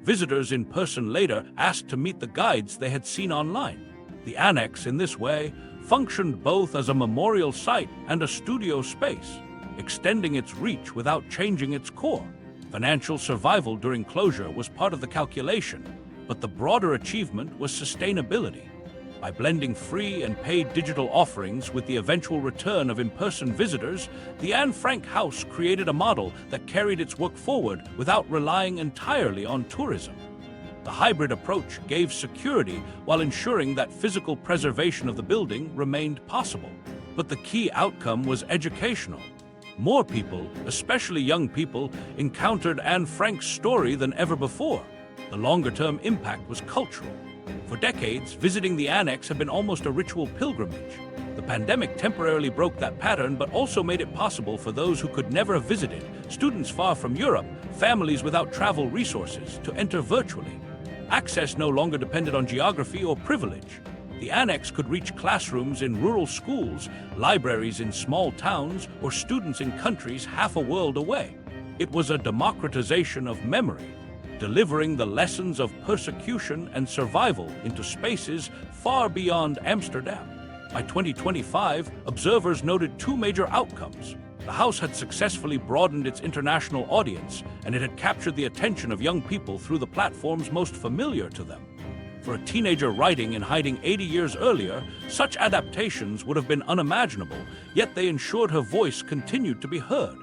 Visitors in person later asked to meet the guides they had seen online. The Annex, in this way, functioned both as a memorial site and a studio space, extending its reach without changing its core. Financial survival during closure was part of the calculation, but the broader achievement was sustainability. By blending free and paid digital offerings with the eventual return of in-person visitors, the Anne Frank House created a model that carried its work forward without relying entirely on tourism. The hybrid approach gave security while ensuring that physical preservation of the building remained possible. But the key outcome was educational. More people, especially young people, encountered Anne Frank's story than ever before. The longer-term impact was cultural. For decades, visiting the Annex had been almost a ritual pilgrimage. The pandemic temporarily broke that pattern, but also made it possible for those who could never have visited, students far from Europe, families without travel resources, to enter virtually. Access no longer depended on geography or privilege. The Annex could reach classrooms in rural schools, libraries in small towns, or students in countries half a world away. It was a democratization of memory, delivering the lessons of persecution and survival into spaces far beyond Amsterdam. By 2025, observers noted two major outcomes. The house had successfully broadened its international audience, and it had captured the attention of young people through the platforms most familiar to them. For a teenager writing and hiding 80 years earlier, such adaptations would have been unimaginable, yet they ensured her voice continued to be heard.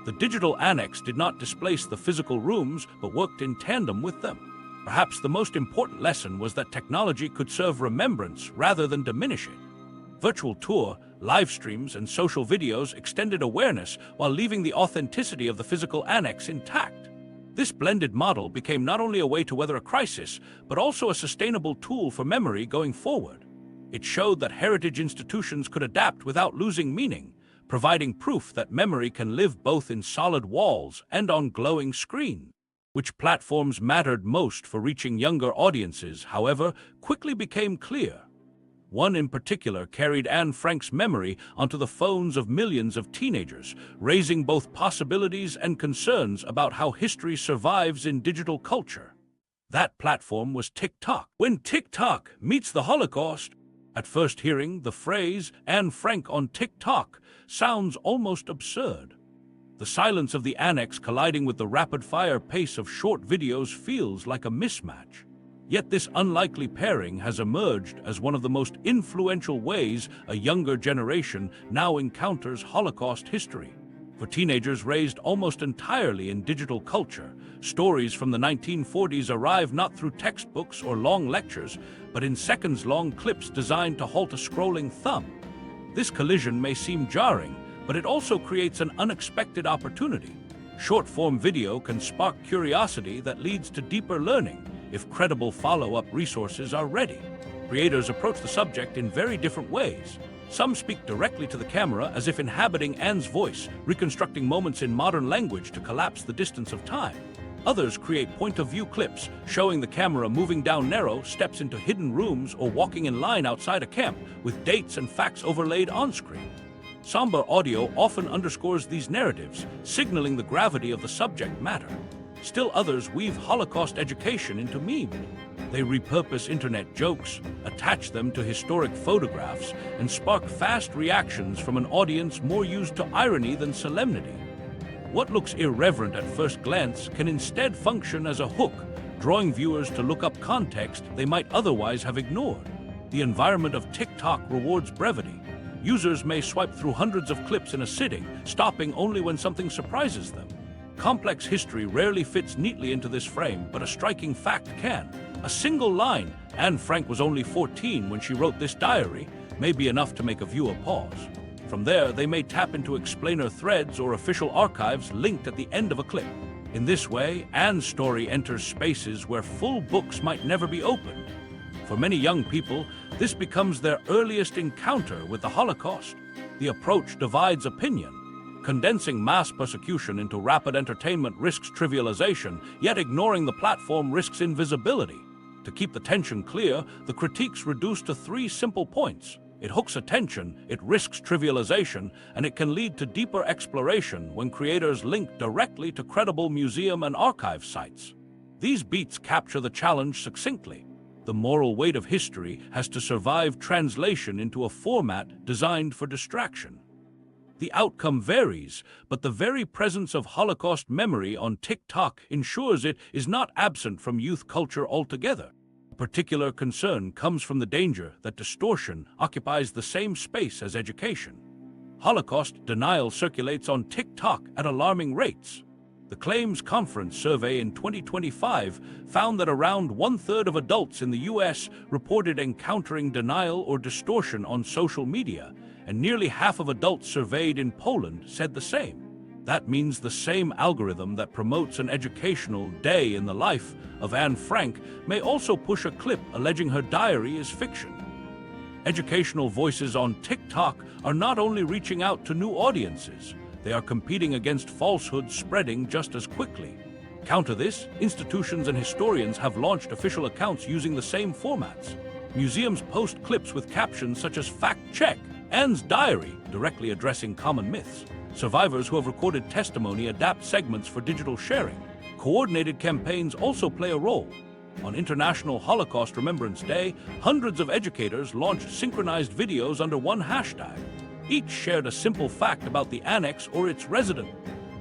The digital Annex did not displace the physical rooms, but worked in tandem with them. Perhaps the most important lesson was that technology could serve remembrance rather than diminish it. Virtual tour, live streams, and social videos extended awareness while leaving the authenticity of the physical Annex intact. This blended model became not only a way to weather a crisis, but also a sustainable tool for memory going forward. It showed that heritage institutions could adapt without losing meaning, providing proof that memory can live both in solid walls and on glowing screens. Which platforms mattered most for reaching younger audiences, however, quickly became clear. One in particular carried Anne Frank's memory onto the phones of millions of teenagers, raising both possibilities and concerns about how history survives in digital culture. That platform was TikTok. When TikTok meets the Holocaust, at first hearing the phrase Anne Frank on TikTok sounds almost absurd. The silence of the Annex colliding with the rapid-fire pace of short videos feels like a mismatch. Yet this unlikely pairing has emerged as one of the most influential ways a younger generation now encounters Holocaust history. For teenagers raised almost entirely in digital culture, stories from the 1940s arrive not through textbooks or long lectures, but in seconds-long clips designed to halt a scrolling thumb. This collision may seem jarring, but it also creates an unexpected opportunity. Short-form video can spark curiosity that leads to deeper learning, if credible follow-up resources are ready. Creators approach the subject in very different ways. Some speak directly to the camera as if inhabiting Anne's voice, reconstructing moments in modern language to collapse the distance of time. Others create point-of-view clips, showing the camera moving down narrow steps into hidden rooms or walking in line outside a camp, with dates and facts overlaid on-screen. Somber audio often underscores these narratives, signaling the gravity of the subject matter. Still others weave Holocaust education into memes. They repurpose internet jokes, attach them to historic photographs, and spark fast reactions from an audience more used to irony than solemnity. What looks irreverent at first glance can instead function as a hook, drawing viewers to look up context they might otherwise have ignored. The environment of TikTok rewards brevity. Users may swipe through hundreds of clips in a sitting, stopping only when something surprises them. Complex history rarely fits neatly into this frame, but a striking fact can. A single line, "Anne Frank was only 14 when she wrote this diary," may be enough to make a viewer pause. From there, they may tap into explainer threads or official archives linked at the end of a clip. In this way, Anne's story enters spaces where full books might never be opened. For many young people, this becomes their earliest encounter with the Holocaust. The approach divides opinion. Condensing mass persecution into rapid entertainment risks trivialization, yet ignoring the platform risks invisibility. To keep the tension clear, the critiques reduce to 3 simple points. It hooks attention, it risks trivialization, and it can lead to deeper exploration when creators link directly to credible museum and archive sites. These beats capture the challenge succinctly. The moral weight of history has to survive translation into a format designed for distraction. The outcome varies, but the very presence of Holocaust memory on TikTok ensures it is not absent from youth culture altogether. A particular concern comes from the danger that distortion occupies the same space as education. Holocaust denial circulates on TikTok at alarming rates. The Claims Conference survey in 2025 found that around 1/3 of adults in the US reported encountering denial or distortion on social media, and nearly half of adults surveyed in Poland said the same. That means the same algorithm that promotes an educational day in the life of Anne Frank may also push a clip alleging her diary is fiction. Educational voices on TikTok are not only reaching out to new audiences, they are competing against falsehoods spreading just as quickly. Counter this, institutions and historians have launched official accounts using the same formats. Museums post clips with captions such as "Fact Check," Anne's diary, directly addressing common myths. Survivors who have recorded testimony adapt segments for digital sharing. Coordinated campaigns also play a role. On International Holocaust Remembrance Day, hundreds of educators launched synchronized videos under one hashtag. Each shared a simple fact about the Annex or its resident.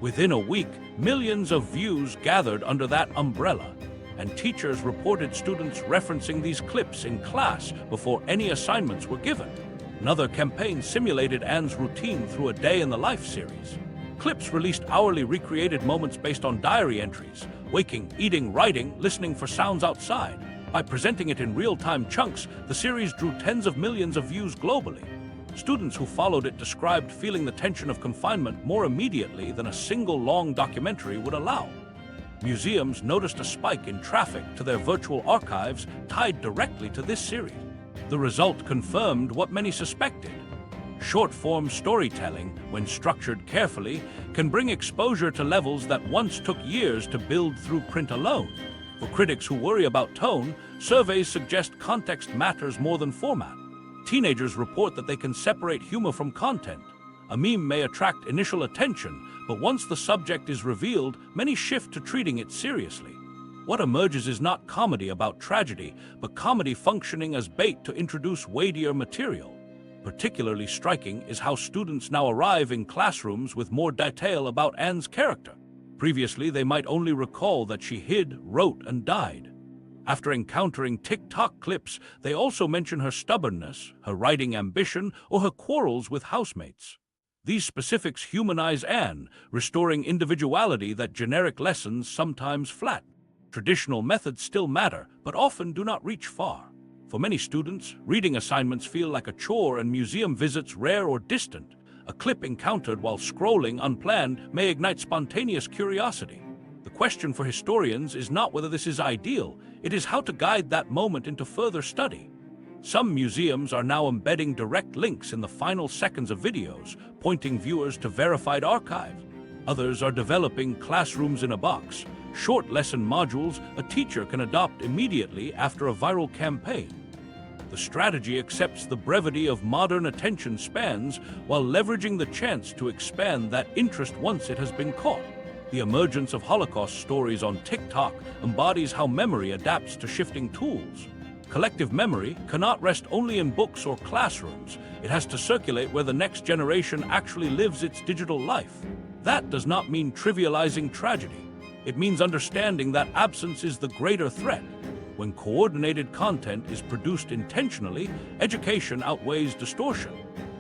Within a week, millions of views gathered under that umbrella, and teachers reported students referencing these clips in class before any assignments were given. Another campaign simulated Anne's routine through a Day in the Life series. Clips released hourly recreated moments based on diary entries, waking, eating, writing, listening for sounds outside. By presenting it in real-time chunks, the series drew tens of millions of views globally. Students who followed it described feeling the tension of confinement more immediately than a single long documentary would allow. Museums noticed a spike in traffic to their virtual archives tied directly to this series. The result confirmed what many suspected. Short-form storytelling, when structured carefully, can bring exposure to levels that once took years to build through print alone. For critics who worry about tone, surveys suggest context matters more than format. Teenagers report that they can separate humor from content. A meme may attract initial attention, but once the subject is revealed, many shift to treating it seriously. What emerges is not comedy about tragedy, but comedy functioning as bait to introduce weightier material. Particularly striking is how students now arrive in classrooms with more detail about Anne's character. Previously, they might only recall that she hid, wrote, and died. After encountering TikTok clips, they also mention her stubbornness, her writing ambition, or her quarrels with housemates. These specifics humanize Anne, restoring individuality that generic lessons sometimes flatten. Traditional methods still matter, but often do not reach far. For many students, reading assignments feel like a chore and museum visits rare or distant. A clip encountered while scrolling unplanned may ignite spontaneous curiosity. The question for historians is not whether this is ideal, it is how to guide that moment into further study. Some museums are now embedding direct links in the final seconds of videos, pointing viewers to verified archives. Others are developing classrooms in a box, short lesson modules a teacher can adopt immediately after a viral campaign. The strategy accepts the brevity of modern attention spans while leveraging the chance to expand that interest once it has been caught. The emergence of Holocaust stories on TikTok embodies how memory adapts to shifting tools. Collective memory cannot rest only in books or classrooms. It has to circulate where the next generation actually lives its digital life. That does not mean trivializing tragedy. It means understanding that absence is the greater threat. When coordinated content is produced intentionally, education outweighs distortion.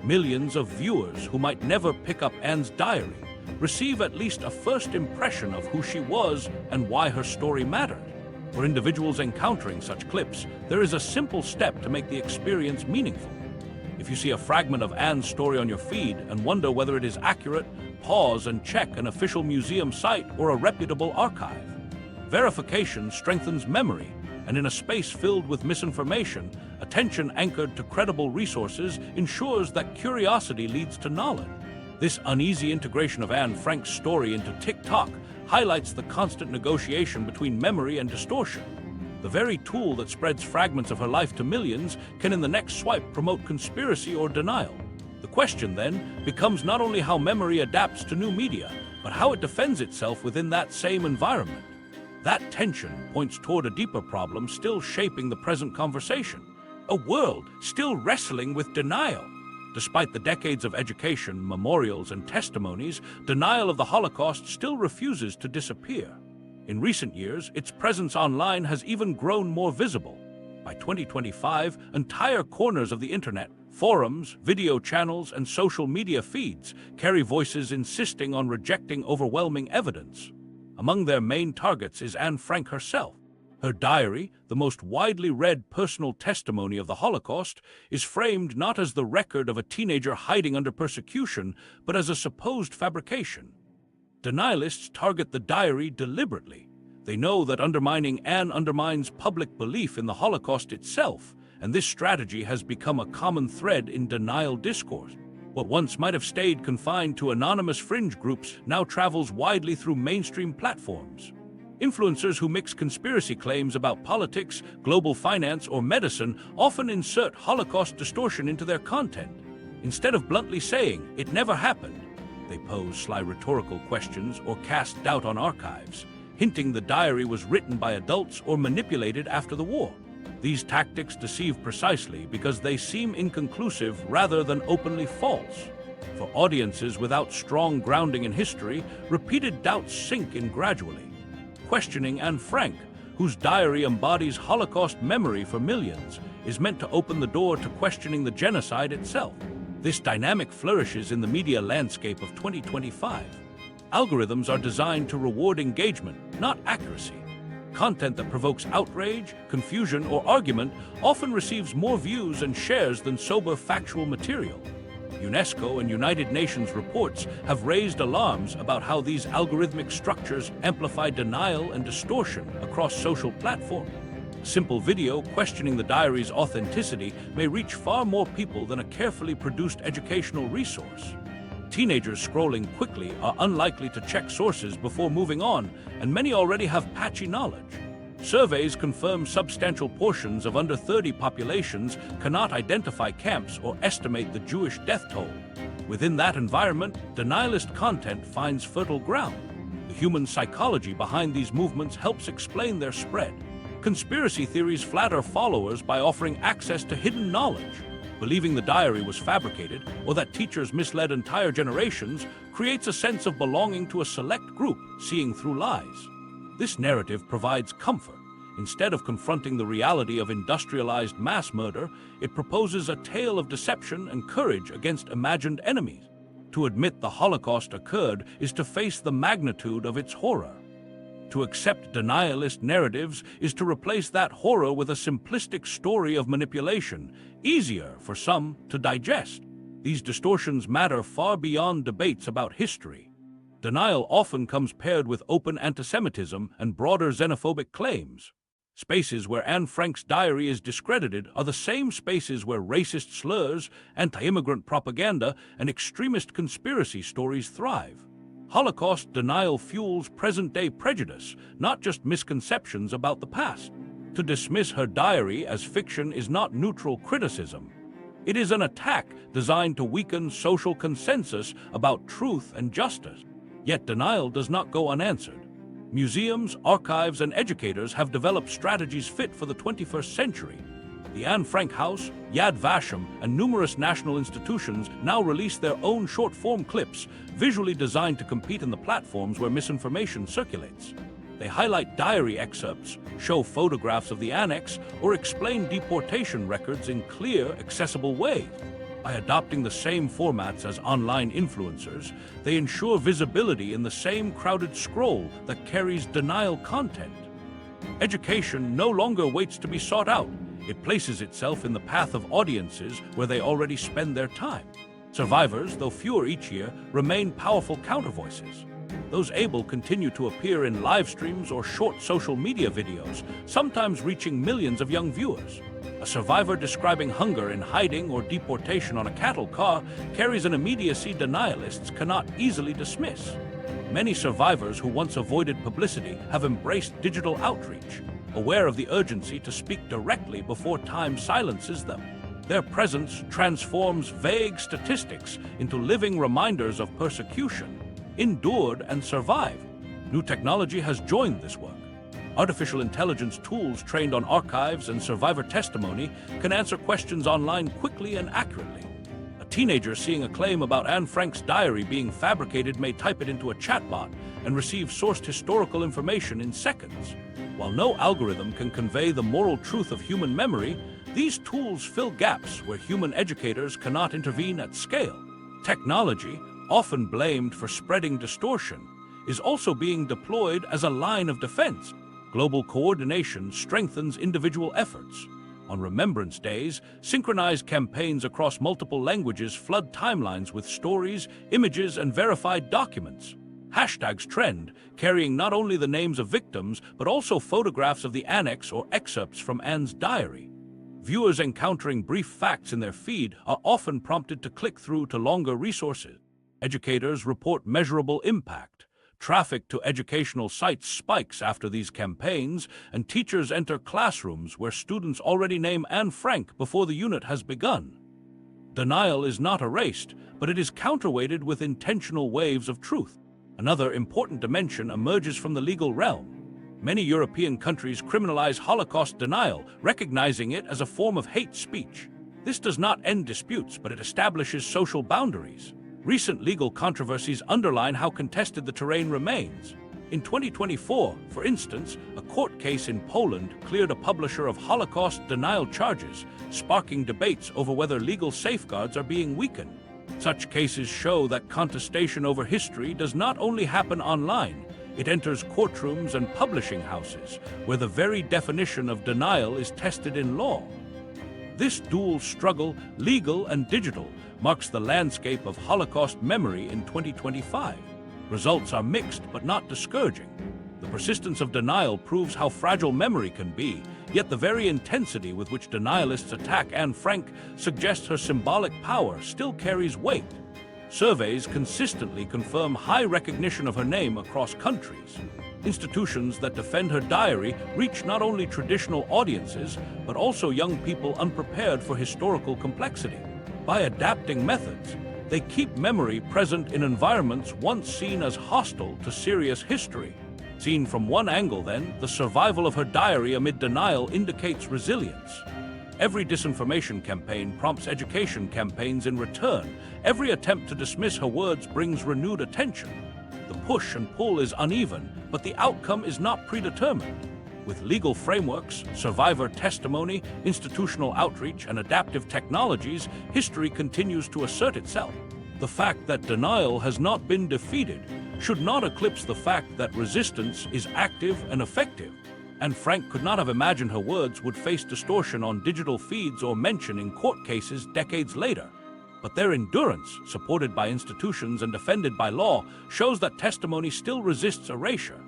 Millions of viewers who might never pick up Anne's diary receive at least a first impression of who she was and why her story mattered. For individuals encountering such clips, there is a simple step to make the experience meaningful. If you see a fragment of Anne's story on your feed and wonder whether it is accurate, pause and check an official museum site or a reputable archive. Verification strengthens memory, and in a space filled with misinformation, attention anchored to credible resources ensures that curiosity leads to knowledge. This uneasy integration of Anne Frank's story into TikTok highlights the constant negotiation between memory and distortion. The very tool that spreads fragments of her life to millions can in the next swipe promote conspiracy or denial. The question then becomes not only how memory adapts to new media, but how it defends itself within that same environment. That tension points toward a deeper problem still shaping the present conversation, a world still wrestling with denial. Despite the decades of education, memorials, and testimonies, denial of the Holocaust still refuses to disappear. In recent years, its presence online has even grown more visible. By 2025, entire corners of the internet, forums, video channels, and social media feeds carry voices insisting on rejecting overwhelming evidence. Among their main targets is Anne Frank herself. Her diary, the most widely read personal testimony of the Holocaust, is framed not as the record of a teenager hiding under persecution, but as a supposed fabrication. Denialists target the diary deliberately. They know that undermining Anne undermines public belief in the Holocaust itself, and this strategy has become a common thread in denial discourse. What once might have stayed confined to anonymous fringe groups now travels widely through mainstream platforms. Influencers who mix conspiracy claims about politics, global finance, or medicine often insert Holocaust distortion into their content. Instead of bluntly saying, "It never happened," they pose sly rhetorical questions or cast doubt on archives, hinting the diary was written by adults or manipulated after the war. These tactics deceive precisely because they seem inconclusive rather than openly false. For audiences without strong grounding in history, repeated doubts sink in gradually. Questioning Anne Frank, whose diary embodies Holocaust memory for millions, is meant to open the door to questioning the genocide itself. This dynamic flourishes in the media landscape of 2025. Algorithms are designed to reward engagement, not accuracy. Content that provokes outrage, confusion, or argument often receives more views and shares than sober factual material. UNESCO and United Nations reports have raised alarms about how these algorithmic structures amplify denial and distortion across social platforms. A simple video questioning the diary's authenticity may reach far more people than a carefully produced educational resource. Teenagers scrolling quickly are unlikely to check sources before moving on, and many already have patchy knowledge. Surveys confirm substantial portions of under 30 populations cannot identify camps or estimate the Jewish death toll. Within that environment, denialist content finds fertile ground. The human psychology behind these movements helps explain their spread. Conspiracy theories flatter followers by offering access to hidden knowledge. Believing the diary was fabricated or that teachers misled entire generations creates a sense of belonging to a select group, seeing through lies. This narrative provides comfort. Instead of confronting the reality of industrialized mass murder, it proposes a tale of deception and courage against imagined enemies. To admit the Holocaust occurred is to face the magnitude of its horror. To accept denialist narratives is to replace that horror with a simplistic story of manipulation, easier for some to digest. These distortions matter far beyond debates about history. Denial often comes paired with open antisemitism and broader xenophobic claims. Spaces where Anne Frank's diary is discredited are the same spaces where racist slurs, anti-immigrant propaganda, and extremist conspiracy stories thrive. Holocaust denial fuels present-day prejudice, not just misconceptions about the past. To dismiss her diary as fiction is not neutral criticism. It is an attack designed to weaken social consensus about truth and justice. Yet denial does not go unanswered. Museums, archives, and educators have developed strategies fit for the 21st century. The Anne Frank House, Yad Vashem, and numerous national institutions now release their own short-form clips, visually designed to compete in the platforms where misinformation circulates. They highlight diary excerpts, show photographs of the Annex, or explain deportation records in clear, accessible ways. By adopting the same formats as online influencers, they ensure visibility in the same crowded scroll that carries denial content. Education no longer waits to be sought out. It places itself in the path of audiences where they already spend their time. Survivors, though fewer each year, remain powerful countervoices. Those able continue to appear in live streams or short social media videos, sometimes reaching millions of young viewers. A survivor describing hunger in hiding or deportation on a cattle car carries an immediacy denialists cannot easily dismiss. Many survivors who once avoided publicity have embraced digital outreach, aware of the urgency to speak directly before time silences them. Their presence transforms vague statistics into living reminders of persecution, endured and survived. New technology has joined this work. Artificial intelligence tools trained on archives and survivor testimony can answer questions online quickly and accurately. A teenager seeing a claim about Anne Frank's diary being fabricated may type it into a chatbot and receive sourced historical information in seconds. While no algorithm can convey the moral truth of human memory, these tools fill gaps where human educators cannot intervene at scale. Technology, often blamed for spreading distortion, is also being deployed as a line of defense. Global coordination strengthens individual efforts. On Remembrance Days, synchronized campaigns across multiple languages flood timelines with stories, images, and verified documents. Hashtags trend, carrying not only the names of victims, but also photographs of the Annex or excerpts from Anne's diary. Viewers encountering brief facts in their feed are often prompted to click through to longer resources. Educators report measurable impact. Traffic to educational sites spikes after these campaigns, and teachers enter classrooms where students already name Anne Frank before the unit has begun. Denial is not erased, but it is counterweighted with intentional waves of truth. Another important dimension emerges from the legal realm. Many European countries criminalize Holocaust denial, recognizing it as a form of hate speech. This does not end disputes, but it establishes social boundaries. Recent legal controversies underline how contested the terrain remains. In 2024, for instance, a court case in Poland cleared a publisher of Holocaust denial charges, sparking debates over whether legal safeguards are being weakened. Such cases show that contestation over history does not only happen online, it enters courtrooms and publishing houses, where the very definition of denial is tested in law. This dual struggle, legal and digital, marks the landscape of Holocaust memory in 2025. Results are mixed but not discouraging. The persistence of denial proves how fragile memory can be, yet the very intensity with which denialists attack Anne Frank suggests her symbolic power still carries weight. Surveys consistently confirm high recognition of her name across countries. Institutions that defend her diary reach not only traditional audiences, but also young people unprepared for historical complexity. By adapting methods, they keep memory present in environments once seen as hostile to serious history. Seen from one angle, then, the survival of her diary amid denial indicates resilience. Every disinformation campaign prompts education campaigns in return. Every attempt to dismiss her words brings renewed attention. The push and pull is uneven, but the outcome is not predetermined. With legal frameworks, survivor testimony, institutional outreach, and adaptive technologies, history continues to assert itself. The fact that denial has not been defeated should not eclipse the fact that resistance is active and effective. Anne Frank could not have imagined her words would face distortion on digital feeds or mention in court cases decades later. But their endurance, supported by institutions and defended by law, shows that testimony still resists erasure.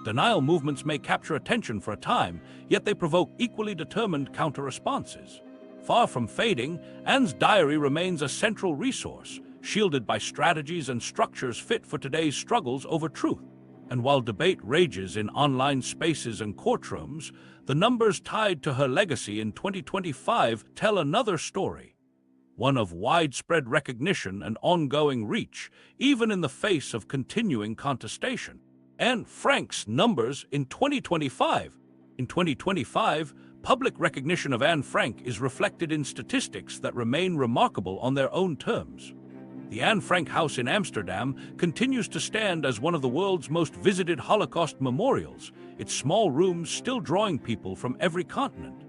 Denial movements may capture attention for a time, yet they provoke equally determined counter-responses. Far from fading, Anne's diary remains a central resource, shielded by strategies and structures fit for today's struggles over truth. And while debate rages in online spaces and courtrooms, the numbers tied to her legacy in 2025 tell another story, one of widespread recognition and ongoing reach, even in the face of continuing contestation. Anne Frank's numbers in 2025. In 2025, public recognition of Anne Frank is reflected in statistics that remain remarkable on their own terms. The Anne Frank House in Amsterdam continues to stand as one of the world's most visited Holocaust memorials, its small rooms still drawing people from every continent.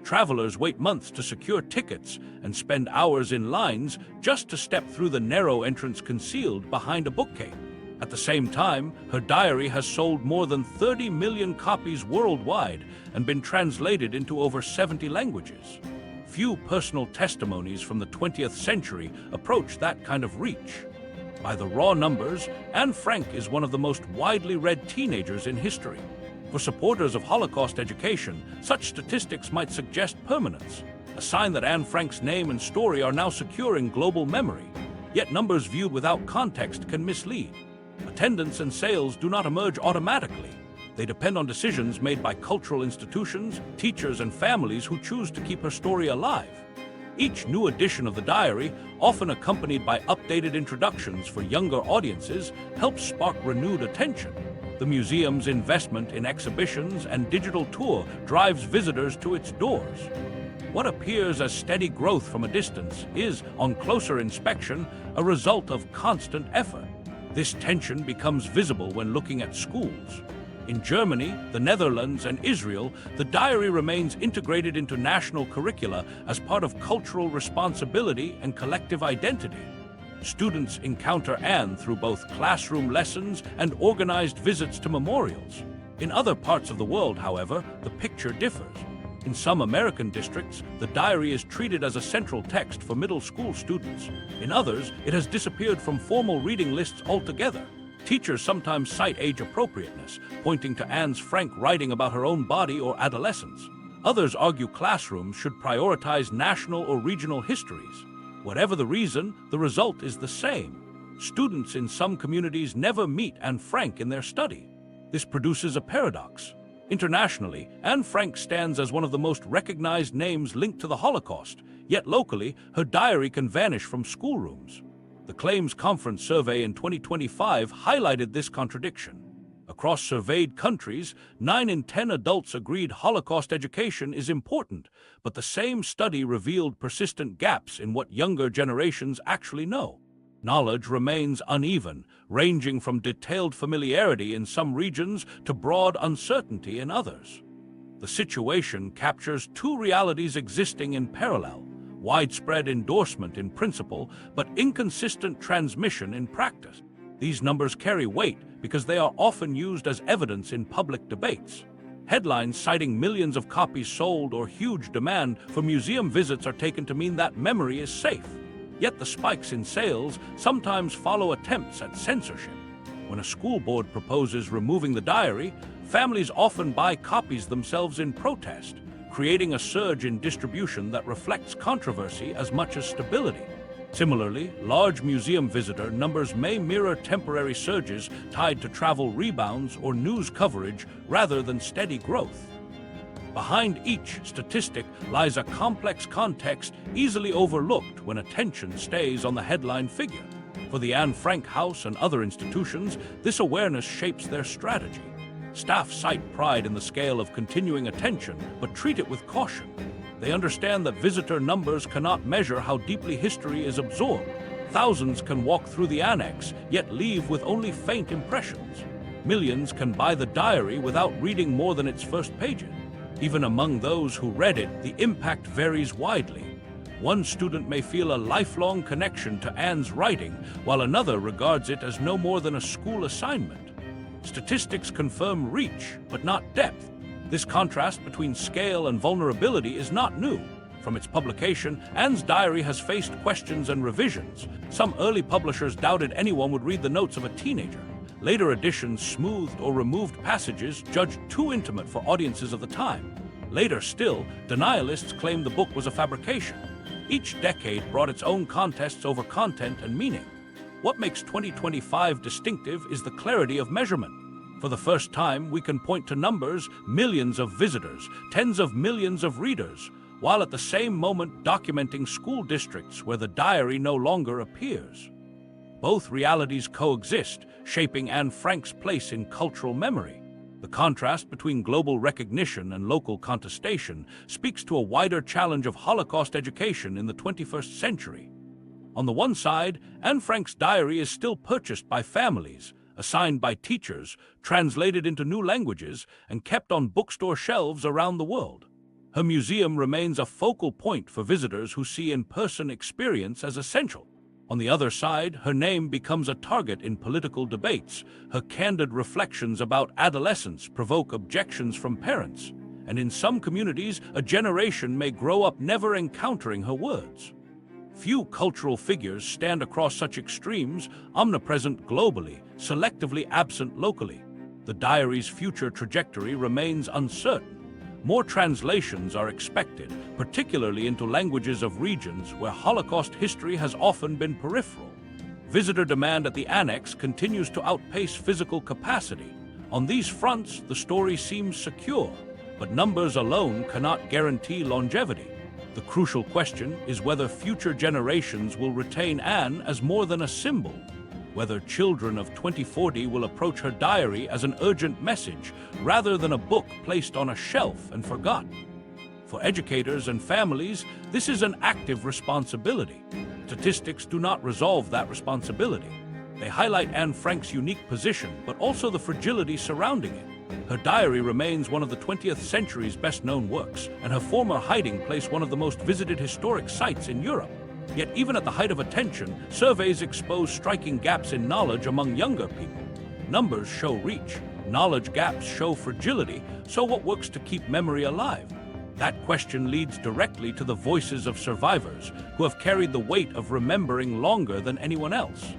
Travelers wait months to secure tickets and spend hours in lines just to step through the narrow entrance concealed behind a bookcase. At the same time, her diary has sold more than 30 million copies worldwide and been translated into over 70 languages. Few personal testimonies from the 20th century approach that kind of reach. By the raw numbers, Anne Frank is one of the most widely read teenagers in history. For supporters of Holocaust education, such statistics might suggest permanence, a sign that Anne Frank's name and story are now secure in global memory. Yet numbers viewed without context can mislead. Attendance and sales do not emerge automatically. They depend on decisions made by cultural institutions, teachers, and families who choose to keep her story alive. Each new edition of the diary, often accompanied by updated introductions for younger audiences, helps spark renewed attention. The museum's investment in exhibitions and digital tour drives visitors to its doors. What appears as steady growth from a distance is, on closer inspection, a result of constant effort. This tension becomes visible when looking at schools. In Germany, the Netherlands, and Israel, the diary remains integrated into national curricula as part of cultural responsibility and collective identity. Students encounter Anne through both classroom lessons and organized visits to memorials. In other parts of the world, however, the picture differs. In some American districts, the diary is treated as a central text for middle school students. In others, it has disappeared from formal reading lists altogether. Teachers sometimes cite age appropriateness, pointing to Anne Frank writing about her own body or adolescence. Others argue classrooms should prioritize national or regional histories. Whatever the reason, the result is the same. Students in some communities never meet Anne Frank in their study. This produces a paradox. Internationally, Anne Frank stands as one of the most recognized names linked to the Holocaust, yet locally, her diary can vanish from schoolrooms. The Claims Conference survey in 2025 highlighted this contradiction. Across surveyed countries, 9 in 10 adults agreed Holocaust education is important, but the same study revealed persistent gaps in what younger generations actually know. Knowledge remains uneven, ranging from detailed familiarity in some regions to broad uncertainty in others. The situation captures two realities existing in parallel: widespread endorsement in principle, but inconsistent transmission in practice. These numbers carry weight because they are often used as evidence in public debates. Headlines citing millions of copies sold or huge demand for museum visits are taken to mean that memory is safe. Yet the spikes in sales sometimes follow attempts at censorship. When a school board proposes removing the diary, families often buy copies themselves in protest, creating a surge in distribution that reflects controversy as much as stability. Similarly, large museum visitor numbers may mirror temporary surges tied to travel rebounds or news coverage rather than steady growth. Behind each statistic lies a complex context easily overlooked when attention stays on the headline figure. For the Anne Frank House and other institutions, this awareness shapes their strategy. Staff cite pride in the scale of continuing attention, but treat it with caution. They understand that visitor numbers cannot measure how deeply history is absorbed. Thousands can walk through the Annex, yet leave with only faint impressions. Millions can buy the diary without reading more than its first pages. Even among those who read it, the impact varies widely. One student may feel a lifelong connection to Anne's writing, while another regards it as no more than a school assignment. Statistics confirm reach, but not depth. This contrast between scale and vulnerability is not new. From its publication, Anne's diary has faced questions and revisions. Some early publishers doubted anyone would read the notes of a teenager. Later editions smoothed or removed passages judged too intimate for audiences of the time. Later still, denialists claimed the book was a fabrication. Each decade brought its own contests over content and meaning. What makes 2025 distinctive is the clarity of measurement. For the first time, we can point to numbers, millions of visitors, tens of millions of readers, while at the same moment documenting school districts where the diary no longer appears. Both realities coexist, shaping Anne Frank's place in cultural memory. The contrast between global recognition and local contestation speaks to a wider challenge of Holocaust education in the 21st century. On the one side, Anne Frank's diary is still purchased by families, assigned by teachers, translated into new languages, and kept on bookstore shelves around the world. Her museum remains a focal point for visitors who see in-person experience as essential. On the other side, her name becomes a target in political debates. Her candid reflections about adolescence provoke objections from parents, and in some communities, a generation may grow up never encountering her words. Few cultural figures stand across such extremes, omnipresent globally, selectively absent locally. The diary's future trajectory remains uncertain. More translations are expected, particularly into languages of regions where Holocaust history has often been peripheral. Visitor demand at the Annex continues to outpace physical capacity. On these fronts, the story seems secure, but numbers alone cannot guarantee longevity. The crucial question is whether future generations will retain Anne as more than a symbol, whether children of 2040 will approach her diary as an urgent message rather than a book placed on a shelf and forgotten. For educators and families, this is an active responsibility. Statistics do not resolve that responsibility. They highlight Anne Frank's unique position, but also the fragility surrounding it. Her diary remains one of the 20th century's best-known works, and her former hiding place one of the most visited historic sites in Europe. Yet even at the height of attention, surveys expose striking gaps in knowledge among younger people. Numbers show reach, knowledge gaps show fragility, so what works to keep memory alive? That question leads directly to the voices of survivors, who have carried the weight of remembering longer than anyone else.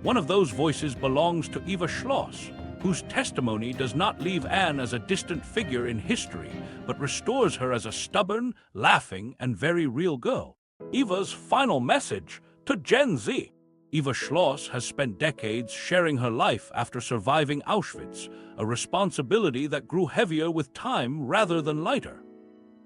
One of those voices belongs to Eva Schloss, whose testimony does not leave Anne as a distant figure in history, but restores her as a stubborn, laughing, and very real girl. Eva's final message to Gen Z. Eva Schloss has spent decades sharing her life after surviving Auschwitz, a responsibility that grew heavier with time rather than lighter.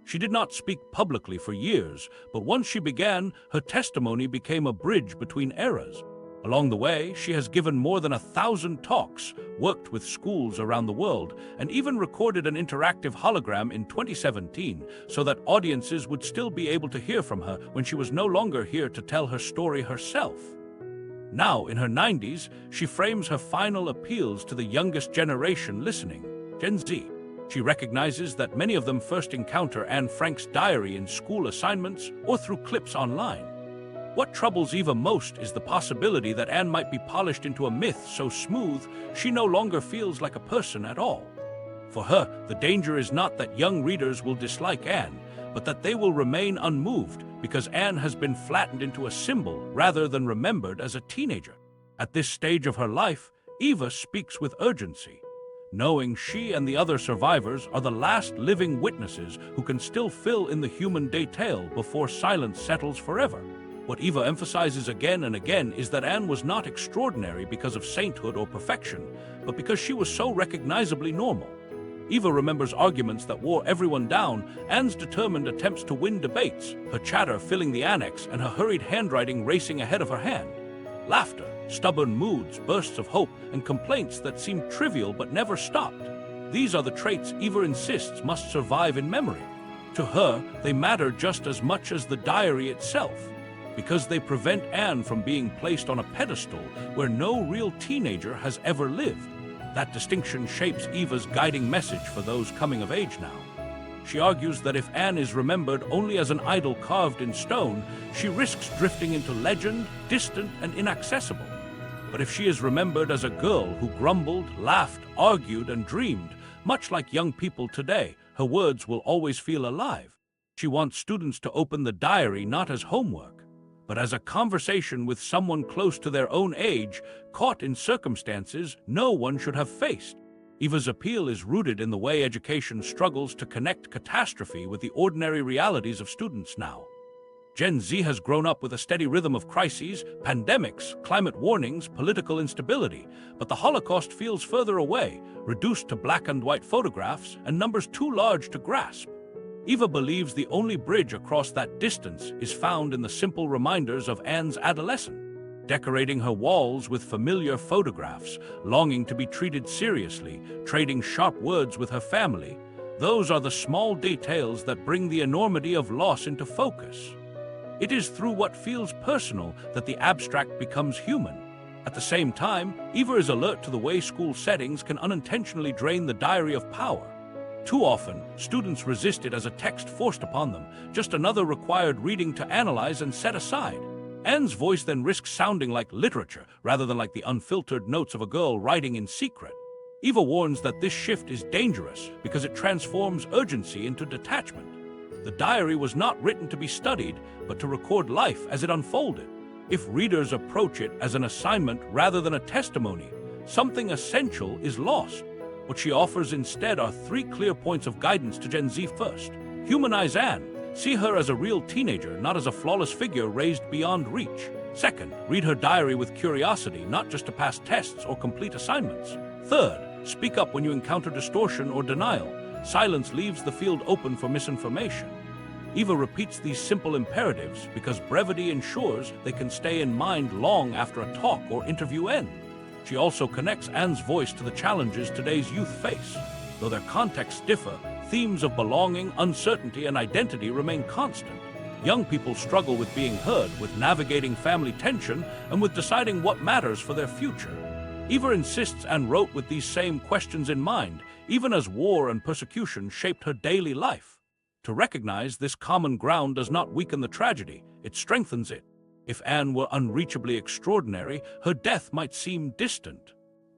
She did not speak publicly for years, but once she began, her testimony became a bridge between eras. Along the way, she has given more than 1,000 talks, worked with schools around the world, and even recorded an interactive hologram in 2017 so that audiences would still be able to hear from her when she was no longer here to tell her story herself. Now, in her 90s, she frames her final appeals to the youngest generation listening, Gen Z. She recognizes that many of them first encounter Anne Frank's diary in school assignments or through clips online. What troubles Eva most is the possibility that Anne might be polished into a myth so smooth she no longer feels like a person at all. For her, the danger is not that young readers will dislike Anne, but that they will remain unmoved because Anne has been flattened into a symbol rather than remembered as a teenager. At this stage of her life, Eva speaks with urgency, knowing she and the other survivors are the last living witnesses who can still fill in the human detail before silence settles forever. What Eva emphasizes again and again is that Anne was not extraordinary because of sainthood or perfection, but because she was so recognizably normal. Eva remembers arguments that wore everyone down, Anne's determined attempts to win debates, her chatter filling the Annex, and her hurried handwriting racing ahead of her hand. Laughter, stubborn moods, bursts of hope, and complaints that seemed trivial but never stopped. These are the traits Eva insists must survive in memory. To her, they matter just as much as the diary itself, because they prevent Anne from being placed on a pedestal where no real teenager has ever lived. That distinction shapes Eva's guiding message for those coming of age now. She argues that if Anne is remembered only as an idol carved in stone, she risks drifting into legend, distant and inaccessible. But if she is remembered as a girl who grumbled, laughed, argued, and dreamed, much like young people today, her words will always feel alive. She wants students to open the diary not as homework, but as a conversation with someone close to their own age, caught in circumstances no one should have faced. Eva's appeal is rooted in the way education struggles to connect catastrophe with the ordinary realities of students now. Gen Z has grown up with a steady rhythm of crises, pandemics, climate warnings, political instability, but the Holocaust feels further away, reduced to black and white photographs and numbers too large to grasp. Eva believes the only bridge across that distance is found in the simple reminders of Anne's adolescence. Decorating her walls with familiar photographs, longing to be treated seriously, trading sharp words with her family, those are the small details that bring the enormity of loss into focus. It is through what feels personal that the abstract becomes human. At the same time, Eva is alert to the way school settings can unintentionally drain the diary of power. Too often, students resist it as a text forced upon them, just another required reading to analyze and set aside. Anne's voice then risks sounding like literature rather than like the unfiltered notes of a girl writing in secret. Eva warns that this shift is dangerous because it transforms urgency into detachment. The diary was not written to be studied, but to record life as it unfolded. If readers approach it as an assignment rather than a testimony, something essential is lost. What she offers instead are 3 clear points of guidance to Gen Z. First, humanize Anne. See her as a real teenager, not as a flawless figure raised beyond reach. Second, read her diary with curiosity, not just to pass tests or complete assignments. Third, speak up when you encounter distortion or denial. Silence leaves the field open for misinformation. Eva repeats these simple imperatives because brevity ensures they can stay in mind long after a talk or interview ends. She also connects Anne's voice to the challenges today's youth face. Though their contexts differ, themes of belonging, uncertainty, and identity remain constant. Young people struggle with being heard, with navigating family tension, and with deciding what matters for their future. Eva insists and wrote with these same questions in mind, even as war and persecution shaped her daily life. To recognize this common ground does not weaken the tragedy, it strengthens it. If Anne were unreachably extraordinary, her death might seem distant.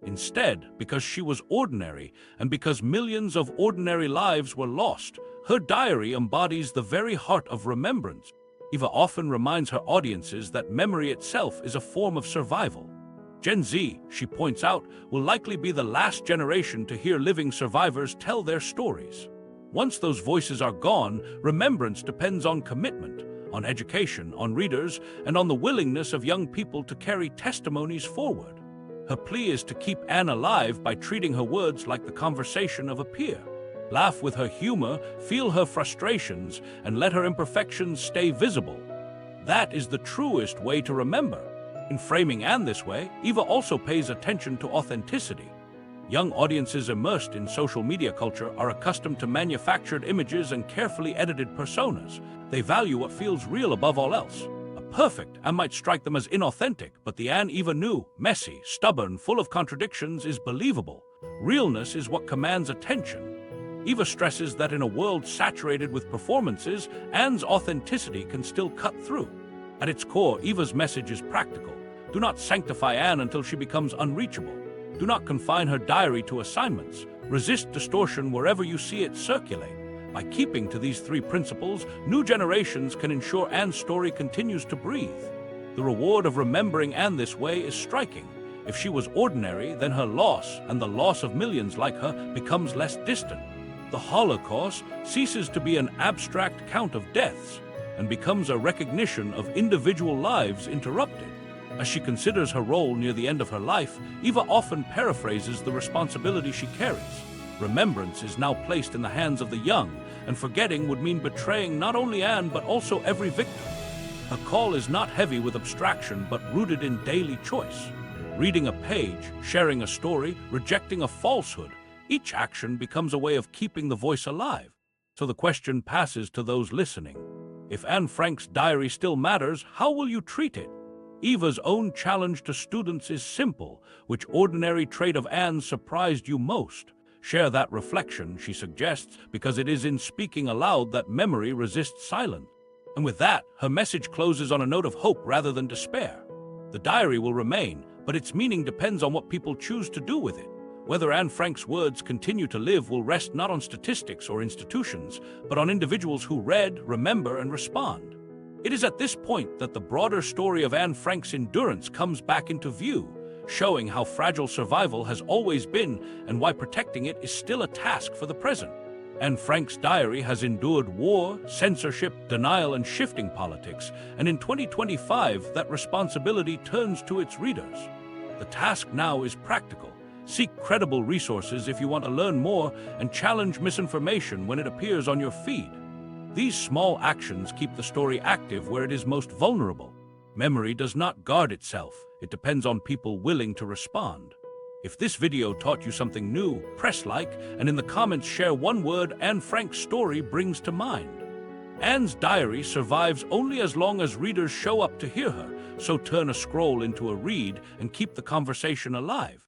Instead, because she was ordinary, and because millions of ordinary lives were lost, her diary embodies the very heart of remembrance. Eva often reminds her audiences that memory itself is a form of survival. Gen Z, she points out, will likely be the last generation to hear living survivors tell their stories. Once those voices are gone, remembrance depends on commitment, on education, on readers, and on the willingness of young people to carry testimonies forward. Her plea is to keep Anne alive by treating her words like the conversation of a peer. Laugh with her humor, feel her frustrations, and let her imperfections stay visible. That is the truest way to remember. In framing Anne this way, Eva also pays attention to authenticity. Young audiences immersed in social media culture are accustomed to manufactured images and carefully edited personas. They value what feels real above all else. Perfect and might strike them as inauthentic, but the Anne Eva knew, messy, stubborn, full of contradictions, is believable. Realness is what commands attention. Eva stresses that in a world saturated with performances, Anne's authenticity can still cut through. At its core, Eva's message is practical. Do not sanctify Anne until she becomes unreachable. Do not confine her diary to assignments. Resist distortion wherever you see it circulate. By keeping to these 3 principles, new generations can ensure Anne's story continues to breathe. The reward of remembering Anne this way is striking. If she was ordinary, then her loss, and the loss of millions like her, becomes less distant. The Holocaust ceases to be an abstract count of deaths and becomes a recognition of individual lives interrupted. As she considers her role near the end of her life, Eva often paraphrases the responsibility she carries. Remembrance is now placed in the hands of the young, and forgetting would mean betraying not only Anne but also every victim. Her call is not heavy with abstraction but rooted in daily choice. Reading a page, sharing a story, rejecting a falsehood, each action becomes a way of keeping the voice alive. So the question passes to those listening. If Anne Frank's diary still matters, how will you treat it? Eva's own challenge to students is simple. Which ordinary trait of Anne surprised you most? Share that reflection, she suggests, because it is in speaking aloud that memory resists silence. And with that, her message closes on a note of hope rather than despair. The diary will remain, but its meaning depends on what people choose to do with it. Whether Anne Frank's words continue to live will rest not on statistics or institutions, but on individuals who read, remember, and respond. It is at this point that the broader story of Anne Frank's endurance comes back into view, showing how fragile survival has always been and why protecting it is still a task for the present. Anne Frank's diary has endured war, censorship, denial, and shifting politics, and in 2025, that responsibility turns to its readers. The task now is practical. Seek credible resources if you want to learn more, and challenge misinformation when it appears on your feed. These small actions keep the story active where it is most vulnerable. Memory does not guard itself. It depends on people willing to respond. If this video taught you something new, press like, and in the comments share one word Anne Frank's story brings to mind. Anne's diary survives only as long as readers show up to hear her, so turn a scroll into a read and keep the conversation alive.